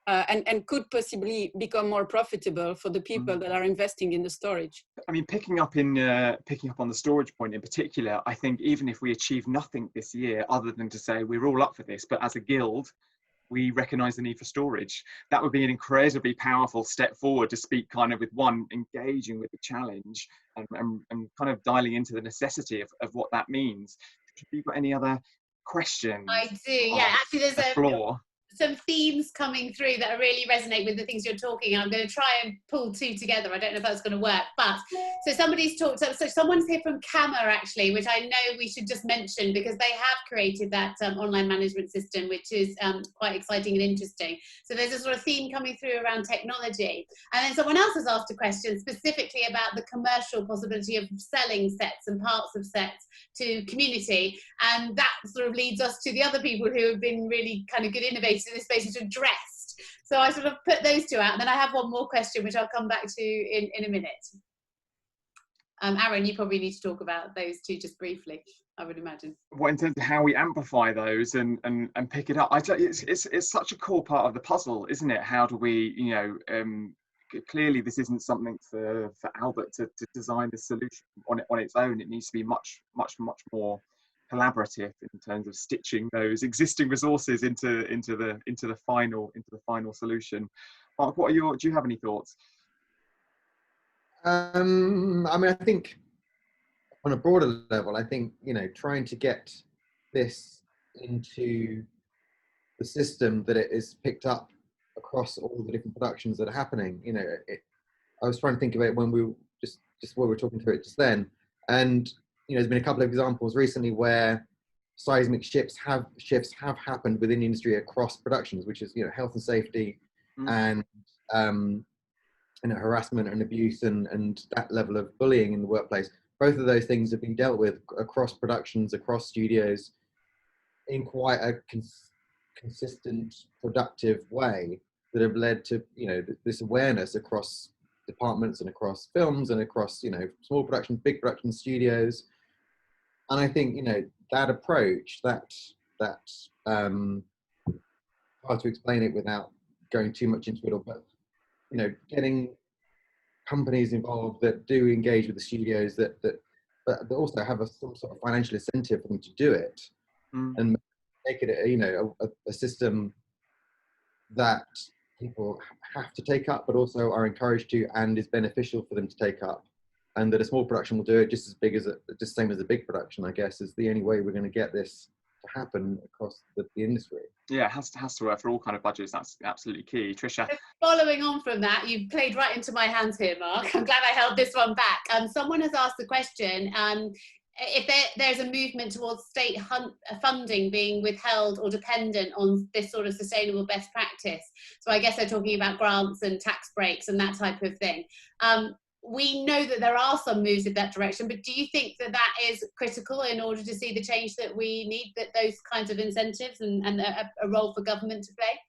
and could possibly become more profitable for the people that are investing in the storage. I mean, picking up on the storage point in particular, I think even if we achieve nothing this year, other than to say we're all up for this, but as a guild, we recognise the need for storage. That would be an incredibly powerful step forward to speak kind of with one, engaging with the challenge and kind of dialing into the necessity of what that means. Have you got any other questions? I do, yeah. Actually, there's a floor. some themes coming through that really resonate with the things you're talking. I'm going to try and pull two together. I don't know if that's going to work, but so somebody's talked. So someone's here from Cammer actually, which I know we should just mention because they have created that online management system, which is quite exciting and interesting. So there's a sort of theme coming through around technology, and then someone else has asked a question specifically about the commercial possibility of selling sets and parts of sets to community, and that sort of leads us to the other people who have been really kind of good innovators in this space, which are Dressed. So I sort of put those two out, and then I have one more question which I'll come back to in a minute. Aaron, you probably need to talk about those two just briefly, I would imagine. Well, in terms of how we amplify those and pick it up, it's such a core part of the puzzle, isn't it? How do we, you know, clearly this isn't something for Albert to design the solution on its own. It needs to be much more collaborative in terms of stitching those existing resources into the final solution. Mark, do you have any thoughts? I mean, I think on a broader level, I think, you know, trying to get this into the system that it is picked up across all the different productions that are happening. You know, I was trying to think of it when we were just while we were talking through it just then, and you know, there's been a couple of examples recently where seismic shifts have happened within the industry across productions, which is, you know, health and safety and you know, harassment and abuse and that level of bullying in the workplace. Both of those things have been dealt with across productions, across studios, in quite a consistent, productive way that have led to, you know, this awareness across departments and across films and across, you know, small productions, big production studios. And I think, you know, that approach, that hard to explain it without going too much into it, but, you know, getting companies involved that do engage with the studios but they also have some sort of financial incentive for them to do it and make it, you know, a system that people have to take up, but also are encouraged to, and is beneficial for them to take up, and that a small production will do it just as big as just same as a big production, I guess, is the only way we're going to get this to happen across the industry. Yeah, it has to work for all kind of budgets. That's absolutely key. Trisha? Following on from that, you've played right into my hands here, Mark. I'm glad I held this one back. Someone has asked the question, if there's a movement towards state funding being withheld or dependent on this sort of sustainable best practice. So I guess they're talking about grants and tax breaks and that type of thing. We know that there are some moves in that direction, but do you think that that is critical in order to see the change that we need, that those kinds of incentives and a role for government to play?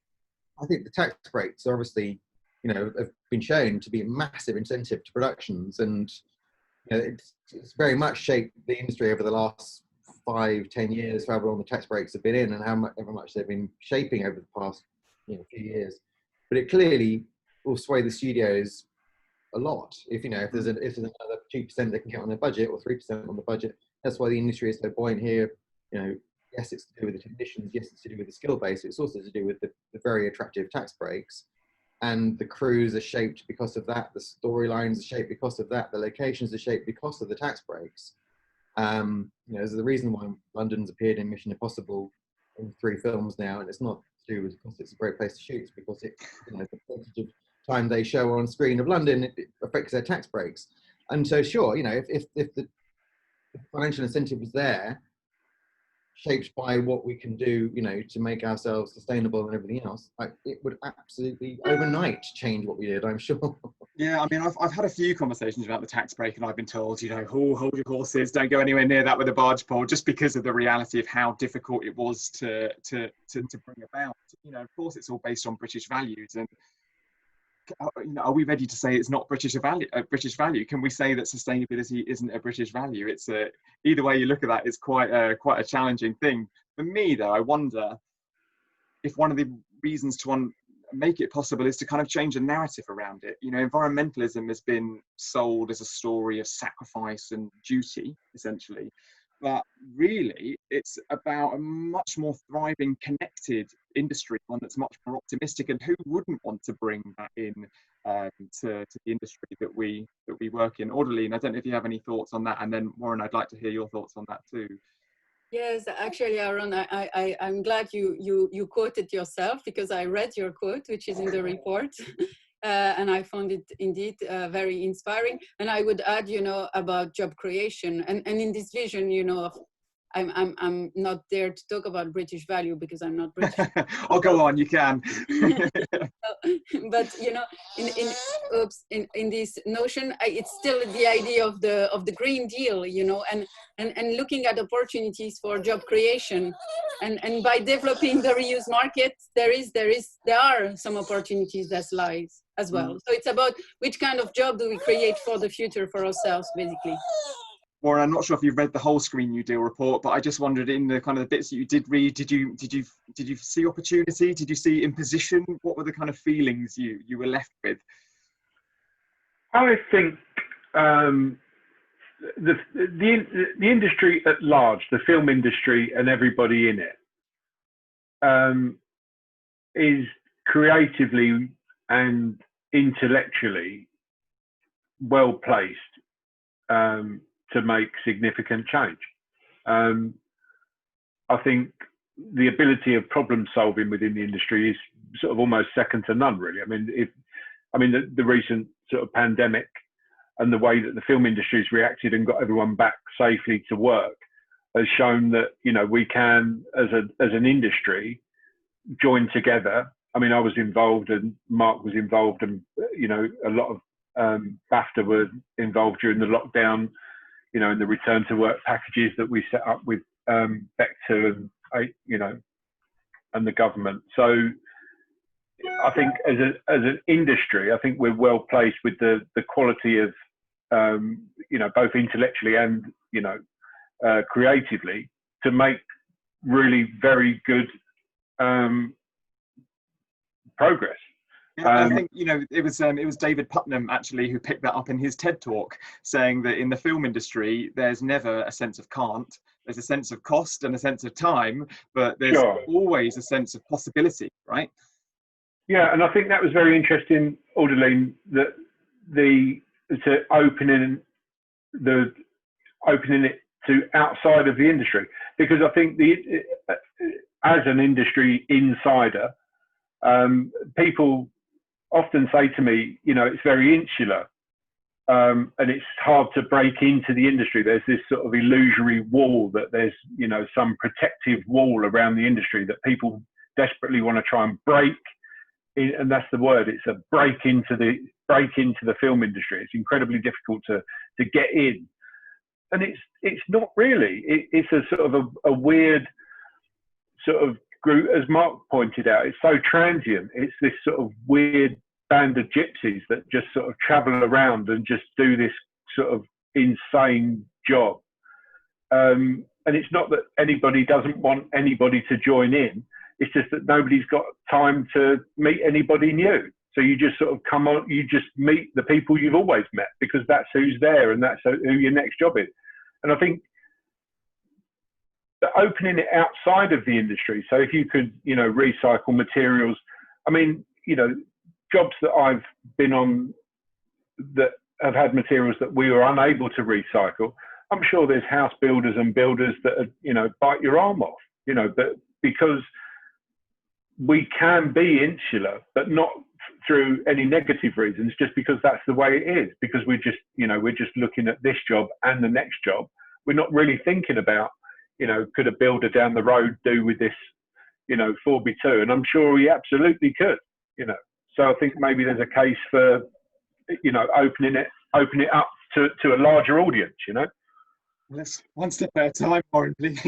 I think the tax breaks obviously, you know, have been shown to be a massive incentive to productions, and you know, it's very much shaped the industry over the last 5-10 years, however long the tax breaks have been in, and however much they've been shaping over the past, you know, few years. But it clearly will sway the studios a lot. If, you know, if there's another 2% they can get on their budget, or 3% on the budget, that's why the industry is so buoyant here. You know, yes, it's to do with the technicians, yes, it's to do with the skill base, it's also to do with the very attractive tax breaks. And the crews are shaped because of that, the storylines are shaped because of that, the locations are shaped because of the tax breaks. You know, there's the reason why London's appeared in Mission Impossible in 3 films now, and it's not to do with because it's a great place to shoot, it's because it, you know, the percentage of time they show on screen of London, it affects their tax breaks. And so sure, you know, if the financial incentive was there, shaped by what we can do, you know, to make ourselves sustainable and everything else, like, it would absolutely overnight change what we did, I'm sure. Yeah, I mean, I've had a few conversations about the tax break, and I've been told, you know, hold your horses, don't go anywhere near that with a barge pole, just because of the reality of how difficult it was to bring about. You know, of course, it's all based on British values, and you know, are we ready to say it's not British value? Can we say that sustainability isn't a British value? It's either way you look at that, it's quite a challenging thing. For me, though, I wonder if one of the reasons to make it possible is to kind of change the narrative around it. You know, environmentalism has been sold as a story of sacrifice and duty, essentially. But really, it's about a much more thriving, connected industry, one that's much more optimistic. And who wouldn't want to bring that in to the industry that we work in? Orderly, and I don't know if you have any thoughts on that. And then Warren, I'd like to hear your thoughts on that too. Yes, actually, Aaron, I'm glad you quoted yourself, because I read your quote, which is in the report. And I found it indeed very inspiring. And I would add, about job creation, and in this vision, of, I'm not there to talk about British value, because I'm not British. Oh, go on, you can. But in this notion, it's still the idea of the Green Deal, and looking at opportunities for job creation, and by developing the reuse market, there are some opportunities that lies as well. So it's about which kind of job do we create for the future for ourselves, basically. Warren, I'm not sure if you've read the whole Screen New Deal report, but I just wondered, in the kind of the bits that you did read, did you see opportunity? Did you see imposition? What were the kind of feelings you were left with? I think the industry at large, the film industry and everybody in it, is creatively and intellectually well placed to make significant change. I think the ability of problem solving within the industry is sort of almost second to none, really. I mean, the recent sort of pandemic and the way that the film industry has reacted and got everyone back safely to work has shown that, we can, as an industry, join together. I mean, I was involved and Mark was involved, and, a lot of BAFTA were involved during the lockdown, in the return to work packages that we set up with BECTA and the government. So I think as an industry, I think we're well placed with the quality of, both intellectually and, creatively, to make really very good progress. I think it was David Putnam actually who picked that up in his TED talk, saying that in the film industry there's never a sense of can't. There's a sense of cost and a sense of time, but there's always a sense of possibility, right? Yeah, and I think that was very interesting, Audeline, that opening it to outside of the industry, because I think as an industry insider, people often say to me, it's very insular, and it's hard to break into the industry. There's this sort of illusory wall, that there's, some protective wall around the industry that people desperately want to try and break. And that's the word. It's a break into the film industry. It's incredibly difficult to get in, and it's not really. It's a sort of a weird sort of group, as Mark pointed out. It's so transient. It's this sort of weird band of gypsies that just sort of travel around and just do this sort of insane job. And it's not that anybody doesn't want anybody to join in. It's just that nobody's got time to meet anybody new. So you just sort of come on, you just meet the people you've always met, because that's who's there and that's who your next job is. And I think that opening it outside of the industry, so if you could, recycle materials, I mean, jobs that I've been on that have had materials that we were unable to recycle, I'm sure there's house builders and builders that, bite your arm off, but because we can be insular, but not through any negative reasons, just because that's the way it is, because we're just looking at this job and the next job. We're not really thinking about, could a builder down the road do with this, 4x2? And I'm sure he absolutely could, So I think maybe there's a case for, opening it up to a larger audience, Let's one step at a time, Warren, please.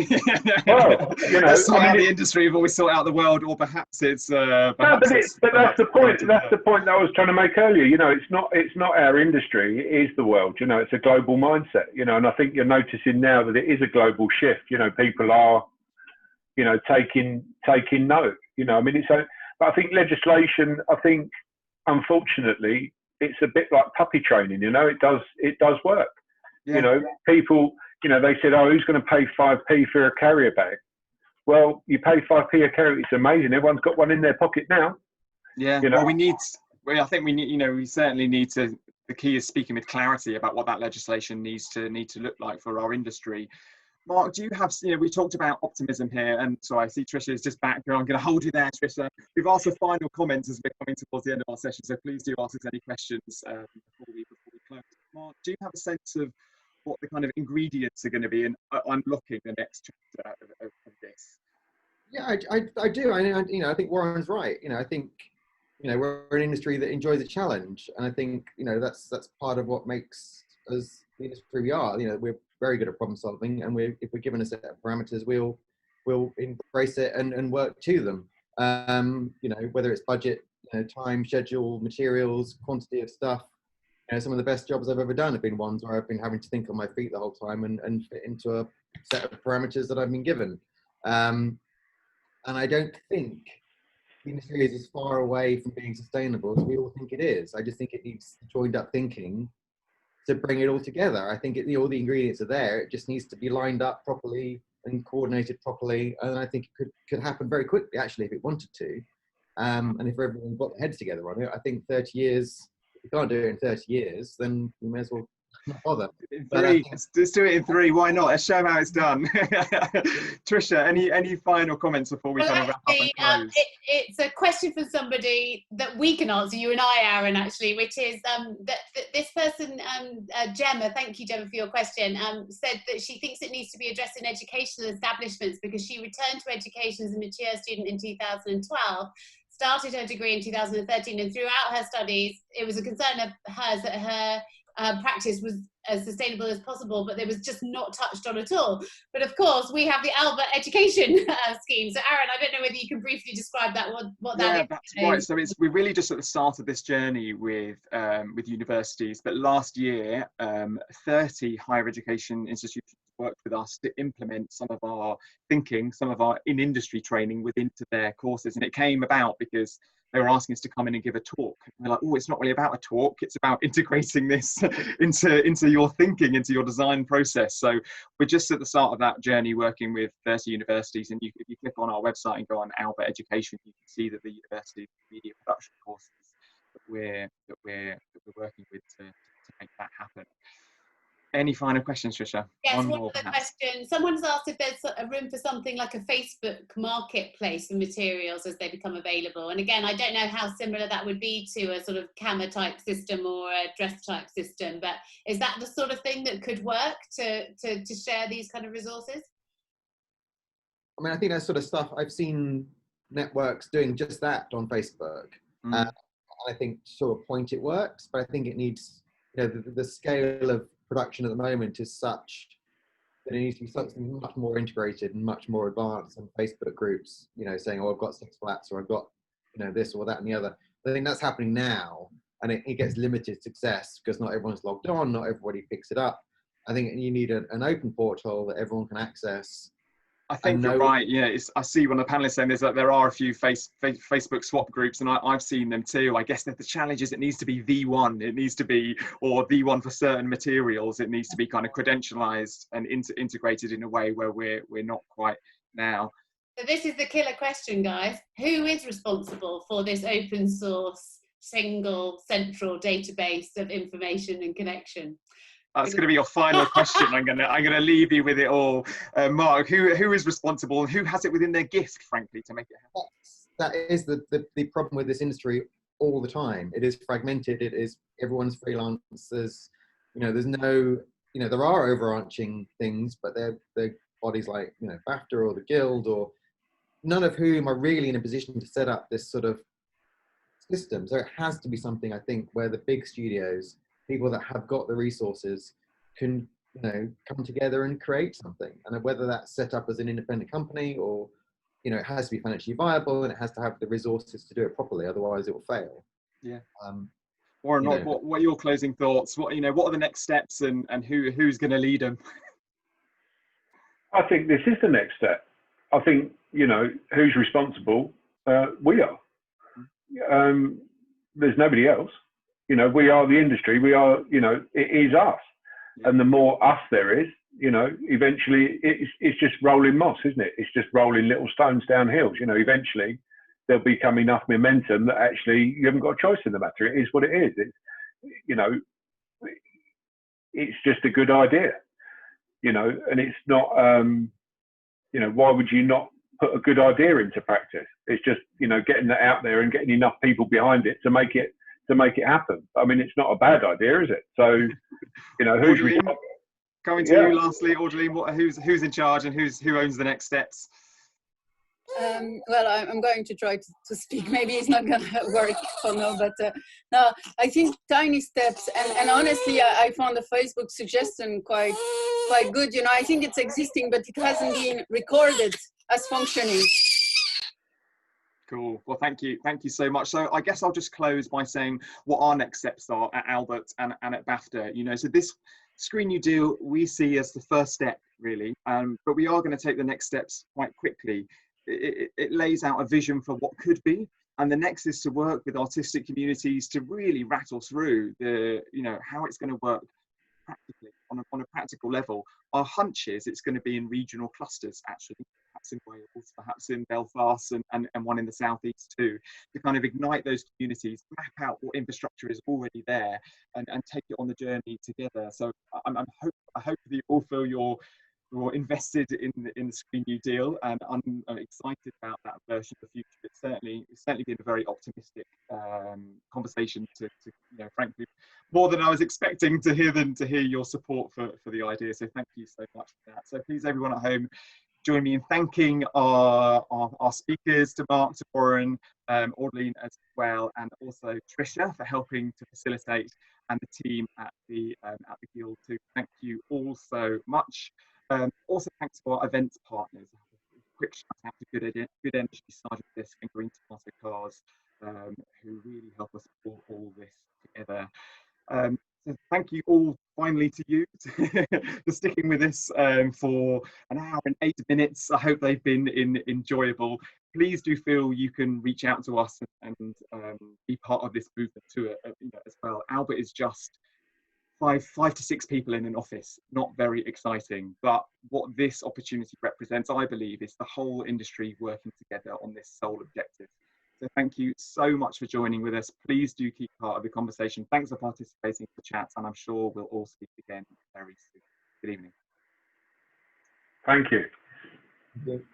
Well, let's sort out the industry. We've always sort out the world, or perhaps it's. But that's the point. That's the point that I was trying to make earlier. It's not our industry. It is the world. It's a global mindset. And I think you're noticing now that it is a global shift. People are, taking note. But I think legislation. I think, unfortunately, it's a bit like puppy training. It does work. Yeah. People. They said, "Oh, who's going to pay 5p for a carrier bag?" Well, you pay 5p a carrier. It's amazing. Everyone's got one in their pocket now. Yeah. Well, I think we need. We certainly need to. The key is speaking with clarity about what that legislation needs to look like for our industry. Mark, do you have, we talked about optimism here, and so I see Trisha is just back. I'm going to hold you there, Trisha. We've asked for final comments as we're coming towards the end of our session, so please do ask us any questions before we close. Mark, do you have a sense of what the kind of ingredients are going to be in unlocking the next chapter of this? Yeah, I do. I think Warren's right. I think, we're an industry that enjoys a challenge, and I think, that's part of what makes us the industry we are. We're very good at problem solving, and if we're given a set of parameters, we'll embrace it and work to them. Whether it's budget, time, schedule, materials, quantity of stuff. Some of the best jobs I've ever done have been ones where I've been having to think on my feet the whole time and fit into a set of parameters that I've been given. And I don't think the industry is as far away from being sustainable as we all think it is. I just think it needs joined up thinking to bring it all together. I think all the ingredients are there. It just needs to be lined up properly and coordinated properly. And I think it could happen very quickly, actually, if it wanted to. And if everyone got their heads together on it, I think 30 years, if you can't do it in 30 years, then you may as well not bother. Let's do it in 3. Why not? Let's show how it's done. Trisha, any final comments before we kind of wrap up and close? It's a question for somebody that we can answer, you and I, Aaron, actually, which is that this person, Gemma, thank you, Gemma, for your question, said that she thinks it needs to be addressed in educational establishments because she returned to education as a mature student in 2012. Started her degree in 2013, and throughout her studies, it was a concern of hers that her practice was as sustainable as possible, but it was just not touched on at all. But of course, we have the Albert education scheme. So Aaron, I don't know whether you can briefly describe that, what that is. Yeah, that's right. So we're really just at the start of this journey with universities. But last year, 30 higher education institutions worked with us to implement some of our thinking, some of our in-industry training into their courses. And it came about because they were asking us to come in and give a talk. And we're like, oh, it's not really about a talk. It's about integrating this into your thinking, into your design process. So we're just at the start of that journey working with 30 universities. And if you click on our website and go on Albert Education, you can see that the university media production courses that we're working with to make that happen. Any final questions, Trisha? Yes, one other question. Someone's asked if there's a room for something like a Facebook marketplace for materials as they become available. And again, I don't know how similar that would be to a sort of Canva type system or a dress type system, but is that the sort of thing that could work to share these kind of resources? I mean, I think that's sort of stuff I've seen networks doing just that on Facebook. I think to sort of point it works, but I think it needs, the scale of production at the moment is such that it needs to be something much more integrated and much more advanced than Facebook groups, saying, oh, I've got 6 flats or I've got, this or that and the other. I think that's happening now, and it gets limited success because not everyone's logged on, not everybody picks it up. I think you need an open portal that everyone can access. I think you're right. Yeah, I see one of the panelists saying there are a few Facebook swap groups, and I've seen them too. I guess that the challenge is it needs to be the one. It needs to be, or the one for certain materials. It needs to be kind of credentialized and integrated in a way where we're not quite now. So this is the killer question, guys. Who is responsible for this open source, single, central database of information and connection? That's going to be your final question. I'm going to leave you with it all, Mark. Who is responsible and who has it within their gift, frankly, to make it happen? That is the problem with this industry all the time. It is fragmented. It is everyone's freelance. There's no, there are overarching things, but they're bodies like BAFTA or the Guild, or none of whom are really in a position to set up this sort of system. So it has to be something, I think, where the big studios, people that have got the resources, can come together and create something. And whether that's set up as an independent company or it has to be financially viable and it has to have the resources to do it properly, otherwise it will fail. Yeah. Warren, what are your closing thoughts? What are the next steps and who's going to lead them? I think this is the next step. I think who's responsible. We are. There's nobody else. We are the industry. We are, it is us. Yeah. And the more us there is, eventually it's just rolling moss, isn't it? It's just rolling little stones down hills. Eventually there'll become enough momentum that actually you haven't got a choice in the matter. It is what it is. It's just a good idea. you know, and it's not, you know, why would you not put a good idea into practice? It's just, you know, getting that out there and getting enough people behind it to make it happen. I mean, it's not a bad idea, is it? So, you know, who's coming to you lastly, Audrey, who's in charge and who owns the next steps? Well, I'm going to try to speak. Maybe it's not going to work for now, but no, I think tiny steps. And honestly, I found the Facebook suggestion quite good. You know, I think it's existing, but it hasn't been recorded as functioning. Cool. Well, thank you so much. So I guess I'll just close by saying what our next steps are at Albert and at BAFTA. You know, so this Screen New Deal we see as the first step, really, but we are going to take the next steps quite quickly. It lays out a vision for what could be, and the next is to work with artistic communities to really rattle through the, you know, how it's going to work practically on a practical level. Our hunch is it's going to be in regional clusters, actually, perhaps in Wales, perhaps in Belfast, and one in the southeast too, to kind of ignite those communities, map out what infrastructure is already there, and take it on the journey together. So I hope that you all feel you're invested in the Screen New Deal, and I'm excited about that version of the future. It's certainly been a very optimistic conversation to, you know, frankly, more than I was expecting to hear your support for the idea. So thank you so much for that. So please, everyone at home, join me in thanking our speakers, to Mark, to Warren, Audley as well, and also Tricia for helping to facilitate, and the team at the Guild too. Thank you all so much. Also thanks to our events partners. Quick shout out to Good Energy, Sergeant Disc and Green Tomato Cars, who really help us pull all this together. So thank you all finally to you for sticking with us for an hour and 8 minutes. I hope they've been enjoyable. Please do feel you can reach out to us and be part of this movement too, you know, as well. Albert is just five to six people in an office, not very exciting, but what this opportunity represents, I believe, is the whole industry working together on this sole objective. So thank you so much for joining with us. Please do keep part of the conversation. Thanks for participating in the chats, and I'm sure we'll all speak again very soon. Good evening. Thank you. Good.